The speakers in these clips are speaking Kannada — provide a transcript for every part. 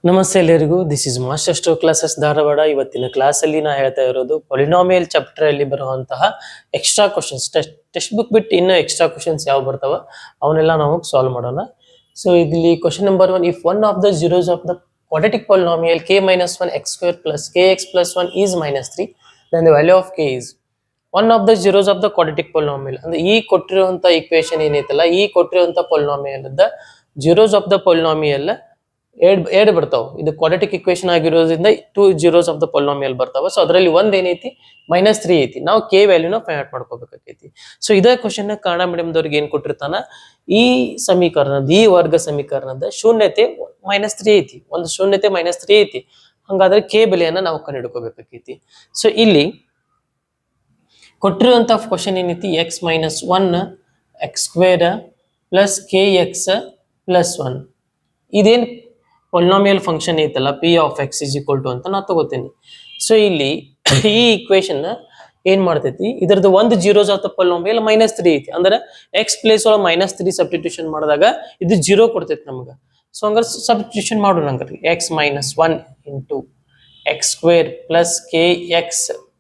ನಮಸ್ತೆ ಎಲ್ಲರಿಗೂ. This is master stroke classes Dharwad. ಇವತ್ತಿನ ಕ್ಲಾಸ್ ಅಲ್ಲಿ ನಾ ಹೇಳ್ತಾ ಇರೋದು ಪಾಲಿನಾಮಿಯಲ್ ಚಾಪ್ಟರ್ ಅಲ್ಲಿ ಬರುವಂತಹ ಎಕ್ಸ್ಟ್ರಾ ಕ್ವಶನ್ಸ್. ಟೆಕ್ಸ್ಟ್ ಬುಕ್ ಬಿಟ್ಟು ಇನ್ನು ಎಕ್ಸ್ಟ್ರಾ ಕ್ವಶನ್ಸ್ ಯಾವ ಬರ್ತಾವ ಅವನ್ನೆಲ್ಲ ನಾವು ಸಾಲ್ವ್ ಮಾಡೋಣ. ಸೊ ಇಲ್ಲಿ question number 1, if one of the zeros of the quadratic polynomial k-1 x² plus kx plus 1 is -3, then the value of k is one of the zeros of the quadratic polynomial. ಅಂದ್ರೆ ಈ ಕೊಟ್ಟಿರುವಂತ ಈಕ್ವೇಶನ್ ಏನೈತಲ್ಲ, ಈ ಕೊಟ್ಟಿರುವಂತ polynomial zeros of the polynomial ಎರಡು ಬರ್ತಾವ. ಇದು ಕ್ವಾಡ್ರಾಟಿಕ್ ಇಕ್ವೇಶನ್ ಆಗಿರೋದ್ರಿಂದ 2 ಜೀರೋಸ್ ಆಫ್ ದ ಪಾಲಿನಾಮಿಯಲ್ ಬರ್ತಾವ. ಸೊ ಅದರಲ್ಲಿ ಒಂದ್ ಏನೈತಿ -3 ಐತಿ. ನಾವು ಕೆ ವ್ಯಾಲ್ಯೂನ ಫೈಂಡ್ ಔಟ್ ಮಾಡ್ಕೋಬೇಕಾಗೈತಿ. ಸೊ ಇದೇ ಕ್ವಶನ್ ಕನ್ನಡ ಮೀಡಿಯಂದವ್ರಿಗೆ ಏನ್ ಕೊಟ್ಟಿರ್ತಾನ, ಈ ಸಮೀಕರಣದ ಈ ವರ್ಗ ಸಮೀಕರಣದ ಶೂನ್ಯತೆ -3 ಐತಿ, ಒಂದು ಶೂನ್ಯತೆ -3 ಐತಿ. ಹಂಗಾದ್ರೆ ಕೆ ಬೆಲೆಯನ್ನ ನಾವು ಕಂಡುಹಿಡ್ಕೋಬೇಕಾಗೈತಿ. ಸೊ ಇಲ್ಲಿ ಕೊಟ್ಟಿರುವಂತ ಕ್ವಶನ್ ಏನೈತಿ, x-1 x² plus kx plus 1. ಇದೇನ್ ಪಾಲಿನಾಮಿಯಲ್ ಫಂಕ್ಷನ್ ಐತಲ್ಲ p of x is equal to ಅಂತ ನಾ ತಗೋತೀನಿ. ಸೊ ಇಲ್ಲಿ ಈ ಈಕ್ವೇಶನ್ ಏನ್ ಮಾಡ್ತೈತಿ, ಇದರದ್ದು ಒಂದು ಜೀರೋಸ್ ಆಫ್ ದ ಪಾಲಿನಾಮಿಯಲ್ -3 ಐತಿ. ಅಂದ್ರೆ x ಪ್ಲೇಸ್ ಒಳಗೆ -3 ಸಬ್ಸ್ಟಿಟ್ಯೂಷನ್ ಮಾಡಿದಾಗ ಇದು 0 ಕೊಡ್ತೈತಿ ನಮ್ಗೆ. ಸೊ ಹಂಗಾರೆ ಸಬ್ಸ್ಟಿಟ್ಯೂಷನ್ ಮಾಡೋಣ. ಹಂಗಾರೆ x-1 into x² plus kx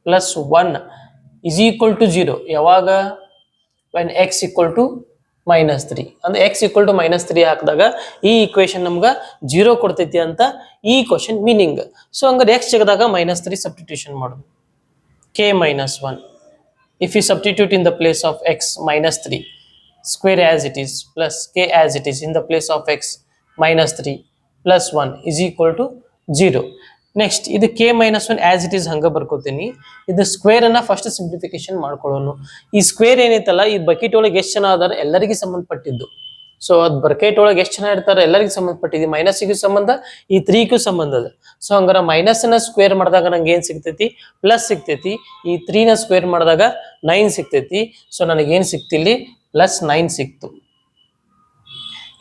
plus 1 is equal to 0 ಯಾವಾಗ, when x ಈಕ್ವಲ್ ಟು -3. ಅಂದ್ರೆ x ಈಕ್ವಲ್ ಟು -3 ಹಾಕಿದಾಗ ಈ ಈಕ್ವೇಶನ್ ನಮ್ಗೆ 0 ಕೊಡ್ತೈತಿ ಅಂತ ಈ ಕ್ವಶನ್ ಮೀನಿಂಗ್. ಸೊ ಹಂಗಾರೆ x ಜಗದಾಗ -3 ಸಬ್ಸ್ಟಿಟ್ಯೂಷನ್ ಮಾಡೋದು. k-1 if you substitute in the place of x -3 square as it is plus k as it is in the place of x -3 plus 1 is equal to 0. Next ಇದು k-1 ಆಸ್ ಇಟ್ ಈಸ್ ಹಂಗ ಬರ್ಕೋತೀನಿ. ಇದು ಸ್ಕ್ವೇರ್ ಅನ್ನ ಫಸ್ಟ್ ಸಿಂಪ್ಲಿಫಿಕೇಶನ್ ಮಾಡ್ಕೊಳ್ಳೋನು. ಈ ಸ್ಕ್ವೇರ್ ಏನೈತಲ್ಲ, ಈ ಬಕೆಟ್ ಒಳಗೆ ಎಷ್ಟು ಜನ ಅದಾರ ಎಲ್ಲರಿಗೂ ಸಂಬಂಧಪಟ್ಟಿದ್ದು. ಸೊ ಅದ್ ಬಕೆಟ್ ಒಳಗೆ ಎಷ್ಟು ಜನ ಇರ್ತಾರೆ ಎಲ್ಲರಿಗೂ ಸಂಬಂಧಪಟ್ಟಿದ್ದು. ಮೈನಸ್ಗೂ ಸಂಬಂಧ, ಈ 3ಗೂ ಸಂಬಂಧ ಅದ. ಸೊ ಹಂಗಾರ ಮೈನಸ್ ನ ಸ್ಕ್ವೇರ್ ಮಾಡಿದಾಗ ನಂಗೆ ಏನ್ ಸಿಗ್ತೈತಿ, ಪ್ಲಸ್ ಸಿಗ್ತೈತಿ. ಈ 3 ನ ಸ್ಕ್ವೇರ್ ಮಾಡಿದಾಗ 9 ಸಿಗ್ತೈತಿ. ಸೊ ನನಗೆ ಏನ್ ಸಿಕ್ತಿಲ್ಲಿ +9 ಸಿಕ್ತು.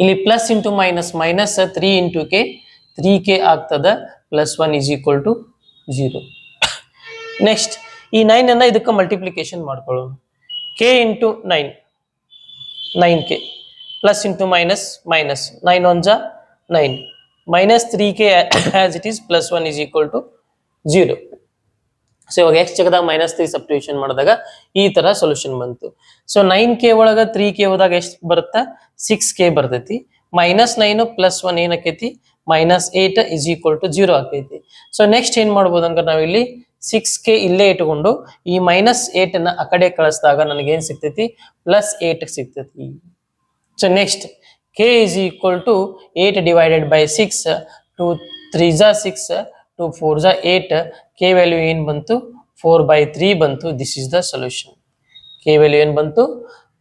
ಇಲ್ಲಿ plus into minus, -3 into K, 3k ಆಗ್ತದ. +1 is equal to 0. ನೆಕ್ಸ್ಟ್ ಈ 9 ಅನ್ನ ಇದಕ್ಕೆ ಮಲ್ಟಿಪ್ಲಿಕೇಶನ್ ಮಾಡ್ಕೊಳ್ಳೋಣ. k into 9 9k plus into minus 9 1 9 -3k as it is +1 is equal to 0. So ಇವಾಗ x ಜಗದಾಗ -3 ಸಬ್ಸ್ಟಿಟ್ಯೂಷನ್ ಮಾಡಿದಾಗ ಈ ತರ ಸೊಲ್ಯೂಷನ್ ಬಂತು. ಸೊ 9k ಒಳಗ 3k ಹೋದಾಗ ಎಷ್ಟು ಬರುತ್ತಾ, 6k ಬರ್ತೈತಿ. -9 ಪ್ಲಸ್ 1 ಏನಕ್ಕೈತಿ, -8 is equal to 0 ಆಕೈತಿ. ಸೊ ನೆಕ್ಸ್ಟ್ ಏನ್ ಮಾಡ್ಬೋದು ಅಂದ್ರೆ ನಾವಿಲ್ಲಿ 6k ಇಲ್ಲೇ ಇಟ್ಕೊಂಡು ಈ -8 ಅನ್ನ ಆ ಕಡೆ ಕಳಿಸಿದಾಗ ನನಗೆ ಏನ್ ಸಿಗ್ತೈತಿ, +8 ಸಿಗ್ತೈತಿ. So next k is equal to 8 divided by 6, 2 3 6, 2 4 8. k value ಏನ್ ಬಂತು, 4/3 ಬಂತು. This is the solution. k value ಏನ್ ಬಂತು,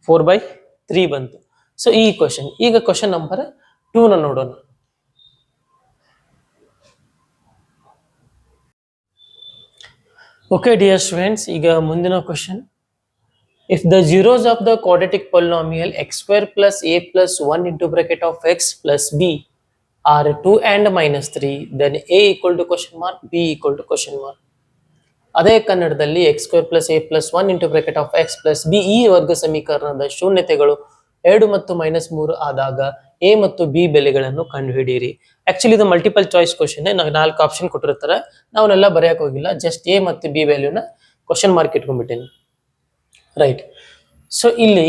4/3 ಬಂತು. ಸೊ ಈ ಕ್ವಶನ್. ಈಗ ಕ್ವಶನ್ ನಂಬರ್ 2 ನ ನೋಡೋಣ. ಓಕೆ ಡಿಯರ್ ಸ್ಟೂಡೆಂಟ್ಸ್, ಈಗ ಮುಂದಿನ question. If the zeros of the quadratic polynomial x² plus a plus 1 into bracket of x plus b are 2 and -3, then a equal to question mark, b equal to question mark. ಅದೇ ಕನ್ನಡದಲ್ಲಿ x² plus a plus 1 into bracket of x plus b ಈ ವರ್ಗ ಸಮೀಕರಣದ ಶೂನ್ಯತೆಗಳು 2 ಮತ್ತು -3 ಆದಾಗ ಎ ಮತ್ತು ಬಿ ಬೆಲೆಗಳನ್ನು ಕಂಡುಹಿಡಿಯಿರಿ. ಆಕ್ಚುಲಿ ಇದು ಮಲ್ಟಿಪಲ್ ಚಾಯ್ಸ್ ಕ್ವಶನ್. 4 ಆಪ್ಷನ್ ಕೊಟ್ಟಿರ್ತಾರೆ, ನಾವನ್ನೆಲ್ಲ ಬರೆಯಕ್ ಹೋಗಿಲ್ಲ. ಜಸ್ಟ್ ಎ ಮತ್ತು ಬಿ ವ್ಯಾಲ್ಯೂನ ಕ್ವಶನ್ ಮಾರ್ಕ್ ಇಟ್ಕೊಂಡ್ಬಿಟ್ಟೇನಿ. ರೈಟ್. ಸೊ ಇಲ್ಲಿ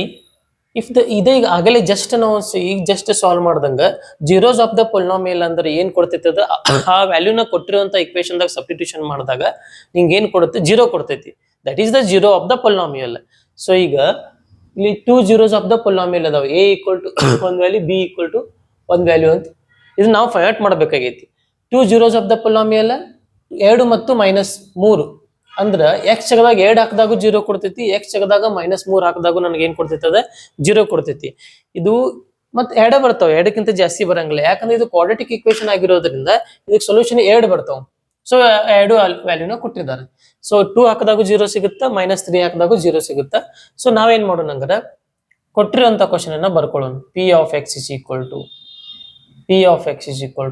ಇಫ್ ದ ಈಗ ಆಗಲೇ ಜಸ್ಟ್ ನಾವು ಈಗ ಜಸ್ಟ್ ಸಾಲ್ವ್ ಮಾಡ್ದಂಗ ಜೀರೋಸ್ ಆಫ್ ದ ಪಾಲಿನಾಮಿಯಲ್ ಅಂದ್ರೆ ಏನ್ ಕೊಡ್ತೈತಿ, ಅದ ಆ ವ್ಯಾಲ್ಯೂನ ಕೊಟ್ಟಿರುವಂತ ಇಕ್ವೇಶನ್ ದಾಗ ಸಬ್ಸ್ಟಿಟ್ಯೂಷನ್ ಮಾಡಿದಾಗ ನಿಂಗೆ ಏನ್ ಕೊಡುತ್ತೆ, 0 ಕೊಡ್ತೈತಿ. That is the zero of the polynomial. So ಈಗ ಇಲ್ಲಿ 2 ಜೀರೋಸ್ ಆಫ್ ದ ಪಾಲಿನಾಮಿಯಲ್ ಅದಾವ. a equal to 1 value, b equal to 1 value ಅಂತ. ಇದು ನಾವು ಫೈಂಡ್ ಔಟ್ ಮಾಡಬೇಕಾಗೈತಿ. 2 ಜೀರೋಸ್ ಆಫ್ ದ ಪಾಲಿನಾಮಿಯಲ್ 2 ಮತ್ತು -3 ಅಂದ್ರೆ x ಜಗದಾಗ 2 ಹಾಕಿದಾಗ 0 ಕೊಡ್ತೈತಿ, x ಜಗದಾಗ -3 ಹಾಕಿದಾಗ ನನಗೆ ಏನ್ ಕೊಡ್ತೈತಿ, ಅದ 0 ಕೊಡ್ತೈತಿ. ಇದು ಮತ್ತೆ 2 ಬರ್ತಾವ, 2ಕ್ಕಿಂತ ಜಾಸ್ತಿ ಬರಂಗಿಲ್ಲ. ಯಾಕಂದ್ರೆ ಇದು ಕ್ವಾಡ್ರಾಟಿಕ್ ಇಕ್ವೇಶನ್ ಆಗಿರೋದ್ರಿಂದ ಇದಕ್ಕೆ ಸೊಲ್ಯೂಷನ್ 2 ಬರ್ತಾವ. ಸೊ 2 ವ್ಯಾಲ್ಯೂನ ಕೊಟ್ಟಿದ್ದಾರೆ. ಸೊ 2 ಹಾಕಿದಾಗ 0 ಸಿಗುತ್ತಾ, -3 ಹಾಕಿದಾಗ 0 ಸಿಗುತ್ತಾ. ಸೊ ನಾವೇನ್ ಮಾಡೋಣ ಅಂದ್ರೆ ಕೊಟ್ಟಿರುವಂತ ಕ್ವಶನ್ ಅನ್ನ ಬರ್ಕೊಳ್ಳೋಣ. p of x is equal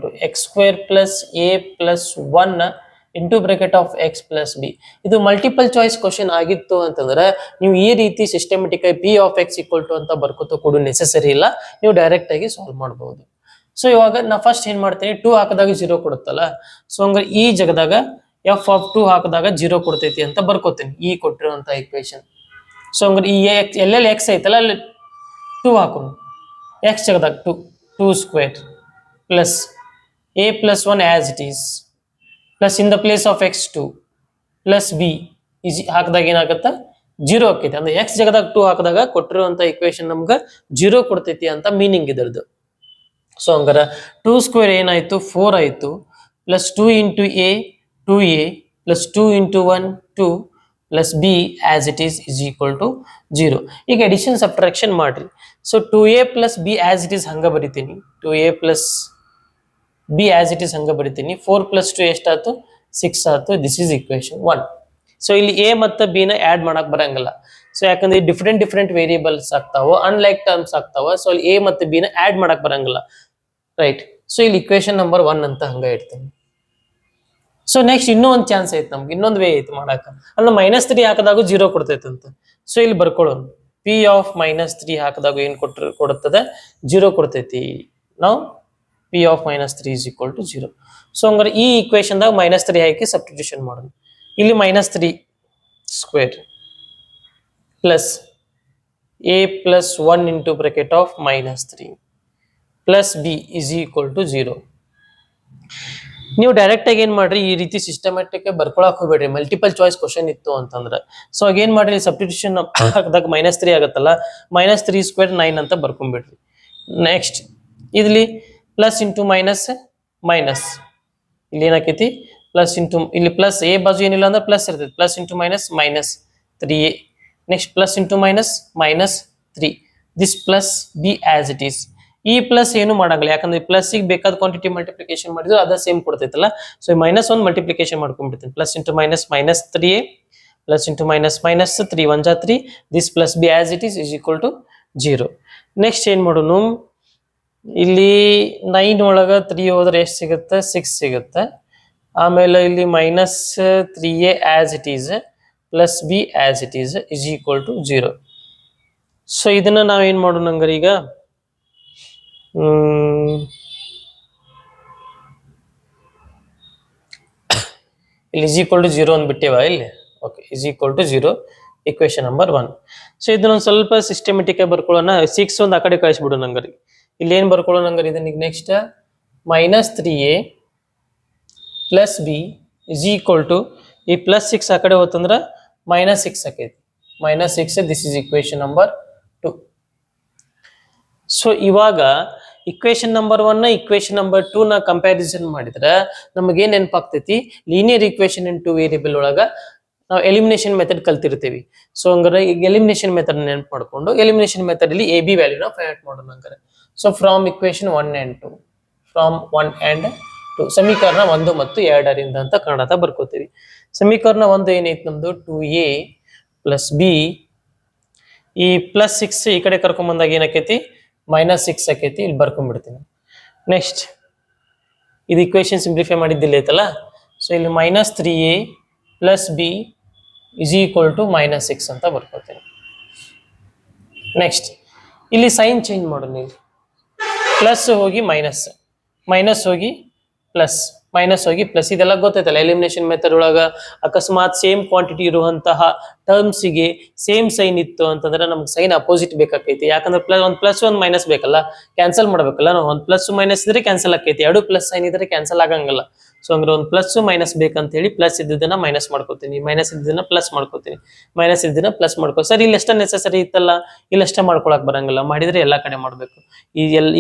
to x² plus a plus 1 into bracket of x plus b. ಇದು ಮಲ್ಟಿಪಲ್ ಚಾಯ್ಸ್ ಕ್ವಶನ್ ಆಗಿತ್ತು ಅಂತಂದ್ರೆ ನೀವು ಈ ರೀತಿ ಸಿಸ್ಟಮೆಟಿಕ್ ಆಗಿ p of x equal to ಅಂತ ಬರ್ಕೋತ ಕೊಡು ನೆಸೆಸರಿ ಇಲ್ಲ, ನೀವು ಡೈರೆಕ್ಟ್ ಆಗಿ ಸಾಲ್ವ್ ಮಾಡಬಹುದು. ಸೊ ಇವಾಗ ನಾ ಫಸ್ಟ್ ಏನ್ ಮಾಡ್ತೀನಿ 2 ಹಾಕಿದಾಗ 0 ಕೊಡುತ್ತಲ್ಲ, ಸೊ ಹಂಗಾರೆ ಈ ಜಾಗದಾಗ ಎಫ್ ಆಫ್ 2 ಹಾಕಿದಾಗ 0 ಕೊಡ್ತೈತಿ ಅಂತ ಬರ್ಕೋತೀನಿ ಈ ಕೊಟ್ಟಿರುವಂತ ಇಕ್ವೇಶನ್. ಸೊ ಹಂಗಾರೆ ಈ ಎಲ್ಲೆಲ್ಲಿ ಎಕ್ಸ್ ಐತಲ್ಲ ಅಲ್ಲಿ 2 ಹಾಕೋಣ, ಎಕ್ಸ್ ಜಾಗದಾಗ 2 square plus a plus 1 as it is plus in the place of x2 plus b is ಹಾಕಿದಾಗ ಏನಾಗುತ್ತೆ 0 ಆಕೈತಿ. ಅಂದ್ರೆ x ಜಾಗದಾಗ 2 ಹಾಕಿದಾಗ ಕೊಟ್ಟಿರುವಂತ ಇಕ್ವೇಶನ್ ನಮ್ಗೆ 0 ಕೊಡ್ತೈತಿ ಅಂತ ಮೀನಿಂಗ್ ಇದರದು. ಸೊ ಹಂಗಾರ 2 ಸ್ಕ್ವೇರ್ ಏನಾಯ್ತು 4 ಆಯ್ತು, plus 2 into a 2a plus 2 into 1 2 plus b as it is equal to 0. ಈಗ ಅಡಿಷನ್ ಸಬ್ಟ್ರಾಕ್ಷನ್ ಮಾಡ್ರಿ. So 2a plus b as it is ಹಂಗ ಬರಿತೀನಿ, 2a plus b as it is ಹಂಗ ಬರಿತೀನಿ. 4 ಪ್ಲಸ್ 2 ಎಷ್ಟಾಯ್ತು 6 ಆಯ್ತು. This is equation 1. ಸೊ ಇಲ್ಲಿ a ಮತ್ತು b ನ ಆಡ್ ಮಾಡಕ್ ಬರಂಗಿಲ್ಲ. ಸೊ ಯಾಕಂದ್ರೆ ಡಿಫ್ರೆಂಟ್ ವೇರಿಯೇಬಲ್ಸ್ ಆಗ್ತಾವ, ಅನ್ಲೈಕ್ ಟರ್ಮ್ಸ್ ಆಗ್ತಾವ. ಸೊ ಅಲ್ಲಿ a ಮತ್ತು b ನ ಆಡ್ ಮಾಡಕ್ ಬರಂಗಿಲ್ಲ, ರೈಟ್. ಸೊ ಇಲ್ಲಿ ಇಕ್ವೇಶನ್ ನಂಬರ್ 1 ಅಂತ ಹಂಗ ಇಡ್ತೀನಿ. ಸೊ ನೆಕ್ಸ್ಟ್ ಇನ್ನೂ ಒಂದು ಚಾನ್ಸ್ ಐತೆ ನಮ್ಗೆ, ಇನ್ನೊಂದು ವೇ ಐತೆ ಮಾಡಾಕ. ಅಂದ್ರೆ -3 ಹಾಕಿದಾಗ 0 ಕೊಡ್ತೈತೆ ಅಂತ. ಸೊ ಇಲ್ಲಿ ಬರ್ಕೊಳ್ಳೋಣ, p ಆಫ್ -3 ಹಾಕಿದಾಗ ಏನ್ ಕೊಡುತ್ತದೆ 0 ಕೊಡ್ತೈತಿ. ನಾವು p of -3 is equal to 0. So ಹಂಗಾರೆ ಈ ಇಕ್ವೇಶನ್ ದಾಗ -3 ಹಾಕಿ ಸಬ್ಸ್ಟಿಟ್ಯೂಷನ್ ಮಾಡೋಣ. ಇಲ್ಲಿ -3 square plus a plus 1 into bracket of -3 plus b is equal to 0. ನೀವು ಡೈರೆಕ್ಟ್ ಆಗಿ ಏನ್ ಮಾಡ್ರಿ, ಈ ರೀತಿ ಸಿಸ್ಟಮ್ಯಾಟಿಕ್ ಬರ್ಕೊಳಕ್ ಹೋಗ್ಬೇಡ್ರಿ. ಮಲ್ಟಿಪಲ್ ಚಾಯ್ಸ್ ಕ್ವಶನ್ ಇತ್ತು ಅಂತಂದ್ರೆ ಸೊ ಆಗ ಏನ್ ಮಾಡ್ರಿ, ಸಬ್ಸ್ಟಿಟ್ಯೂಷನ್ ಹಾಕಿದಾಗ -3 ಆಗತ್ತಲ್ಲ, -3 ಸ್ಕ್ವೇರ್ 9 ಅಂತ ಬರ್ಕೊಂಡ್ಬಿಡ್ರಿ. ನೆಕ್ಸ್ಟ್ ಇಲ್ಲಿ ಪ್ಲಸ್ ಇಂಟು ಮೈನಸ್ ಮೈನಸ್, ಇಲ್ಲಿ ಏನಾಕೈತಿ ಪ್ಲಸ್ ಇಂಟು, ಇಲ್ಲಿ ಪ್ಲಸ್ ಎ ಬಾಜು ಏನಿಲ್ಲ ಅಂದ್ರೆ ಪ್ಲಸ್ ಇರ್ತೈತಿ, plus into minus -3a. Next plus into -3 this plus b as it is. ಈ ಪ್ಲಸ್ ಏನು ಮಾಡಂಗಿಲ್ಲ, ಯಾಕಂದ್ರೆ ಪ್ಲಸ್ ಗೆ ಬೇಕಾದ ಕ್ವಾಂಟಿಟಿ ಮಲ್ಟಿಪ್ಲಿಕೇಶನ್ ಮಾಡಿದ್ರು ಅದ ಸೇಮ್ ಕೊಡ್ತೈತಲ್ಲ. ಸೊ -1 ಮಲ್ಟಿಪ್ಲಿಕೇಶನ್ ಮಾಡ್ಕೊಂಡ್ಬಿಡ್ತೀನಿ, plus into -3a plus into -3 1 ಜಾ 3 this plus b as it is equal to 0. Next ಏನ್ ಮಾಡೋಣ, ಇಲ್ಲಿ 9 ಒಳಗ 3 ಹೋದ್ರೆ ಎಷ್ಟು ಸಿಗುತ್ತೆ 6 ಸಿಗುತ್ತೆ. ಆಮೇಲೆ ಇಲ್ಲಿ -3a as it is plus b as it is equal to 0. So ಇದನ್ನ ನಾವೇನ್ ಮಾಡೋಣ ಹಂಗಾರೆ, ಈಗ ಇಲ್ಲಿ ಇಸ್ ಈಕ್ವಲ್ ಟು 0 ಅಂದ್ಬಿಟ್ಟೇವ ಇಲ್ಲಿ. Okay, is equal to 0 equation number 1. So ಇದನ್ನೊಂದು ಸ್ವಲ್ಪ ಸಿಸ್ಟಮೆಟಿಕ್ ಆಗಿ ಬರ್ಕೊಳ್ಳೋಣ. 6 ಒಂದು ಆ ಕಡೆ ಕಳಿಸ್ಬಿಡೋಣ ಹಂಗಾರೆ. ಇಲ್ಲಿ ಏನ್ ಬರ್ಕೊಳ್ಳೋಣ ಹಂಗಾರೆ, ಇದನ್ನ next -3a plus b is equal to, ಈ ಪ್ಲಸ್ 6 ಆ ಕಡೆ ಹೋತಂದ್ರ -6 ಆಕೈತಿ, -6. This is equation number 2. So ಇವಾಗ ಇಕ್ವೇಶನ್ ನಂಬರ್ 1 ಇಕ್ವೇಶನ್ ನಂಬರ್ 2 ನ ಕಂಪ್ಯಾರಿಸನ್ ಮಾಡಿದ್ರೆ ನಮಗೇನ್ ನೆನಪಾಗ್ತೈತಿ, ಲೀನಿಯರ್ ಇಕ್ವೇಶನ್ ಇನ್ 2 ವೇರಿಯೇಬಲ್ ಒಳಗ ನಾವು ಎಲಿಮಿನೇಷನ್ ಮೆಥಡ್ ಕಲ್ತಿರ್ತೀವಿ. ಸೊ ಹಂಗಾರೆ ಈಗ ಎಲಿಮಿನೇಷನ್ ಮೆಥಡ್ ನೆನಪು ಮಾಡ್ಕೊಂಡು ಎಲಿಮಿನೇಷನ್ ಮೆಥಡ್ ಅಲ್ಲಿ ಎ ಬಿ ವ್ಯಾಲ್ಯೂನ ಫೈಂಡ್ ಔಟ್ ಮಾಡೋಣ ಹಂಗಾರೆ. So from equation 1 and 2, from 1 and 2 ಸಮೀಕರಣ 1 ಮತ್ತು 2 ಅಂತ ಕನ್ನಡದ ಬರ್ಕೋತೀವಿ. ಸಮೀಕರಣ 1 ಏನೈತಿ ನಮ್ದು 2a ಪ್ಲಸ್ ಬಿ, ಈ ಪ್ಲಸ್ 6 ಈ ಕಡೆ ಕರ್ಕೊಂಡ್ ಬಂದಾಗ ಏನಾಕೈತಿ -6 ಆಕೈತಿ, ಇಲ್ಲಿ ಬರ್ಕೊಂಡ್ಬಿಡ್ತೀನಿ. ನೆಕ್ಸ್ಟ್ ಇದು ಇಕ್ವೇಶನ್ ಸಿಂಪ್ಲಿಫೈ ಮಾಡಿದ್ದಿಲ್ಲ ಐತಲ್ಲ. ಸೊ ಇಲ್ಲಿ -3a plus b is equal to -6 ಅಂತ ಬರ್ಕೋತೀನಿ. ನೆಕ್ಸ್ಟ್ ಇಲ್ಲಿ ಸೈನ್ ಚೇಂಜ್ ಮಾಡೋಣ, ಇಲ್ಲಿ ಪ್ಲಸ್ ಹೋಗಿ ಮೈನಸ್, ಮೈನಸ್ ಹೋಗಿ ಪ್ಲಸ್, ಮೈನಸ್ ಹೋಗಿ ಪ್ಲಸ್. ಇದೆಲ್ಲ ಗೊತ್ತೈತಲ್ಲ ಎಲಿಮಿನೇಷನ್ ಮೆಥಡ್ ಒಳಗ. ಅಕಸ್ಮಾತ್ ಸೇಮ್ ಕ್ವಾಂಟಿಟಿ ಇರುವಂತಹ ಟರ್ಮ್ಸಿಗೆ ಸೇಮ್ ಸೈನ್ ಇತ್ತು ಅಂತಂದ್ರೆ ನಮ್ಗೆ ಸೈನ್ ಅಪೋಸಿಟ್ ಬೇಕಾಕೈತಿ. ಯಾಕಂದ್ರೆ ಒಂದು ಮೈನಸ್ ಬೇಕಲ್ಲ, ಕ್ಯಾನ್ಸಲ್ ಮಾಡ್ಬೇಕಲ್ಲ. ನಾವು ಒಂದು ಪ್ಲಸ್ ಮೈನಸ್ ಇದ್ರೆ ಕ್ಯಾನ್ಸಲ್ ಆಕೈತಿ, 2 ಪ್ಲಸ್ ಸೈನ್ ಇದ್ರೆ ಕ್ಯಾನ್ಸಲ್ ಆಗಂಗಿಲ್ಲ. ಸೊ ಹಂಗ್ರೆ ಒಂದು ಪ್ಲಸ್ ಮೈನಸ್ ಬೇಕಂತ ಹೇಳಿ ಪ್ಲಸ್ ಇದ್ದದನ್ನ ಮೈನಸ್ ಮಾಡ್ಕೋತೀನಿ, ಮೈನಸ್ ಇದ್ದದನ್ನ ಪ್ಲಸ್ ಮಾಡ್ಕೋತೀನಿ, ಮೈನಸ್ ಇದ್ದದನ್ನ ಪ್ಲಸ್ ಮಾಡ್ಕೋ. ಸರ್ ಇಲ್ಲಿ ಎಷ್ಟ ನೆಸೆಸರಿ ಇತ್ತಲ್ಲ, ಇಲ್ಲಿ ಅಷ್ಟೇ ಮಾಡ್ಕೊಳಕ್ ಬರಂಗಿಲ್ಲ, ಮಾಡಿದ್ರೆ ಎಲ್ಲಾ ಕಡೆ ಮಾಡ್ಬೇಕು.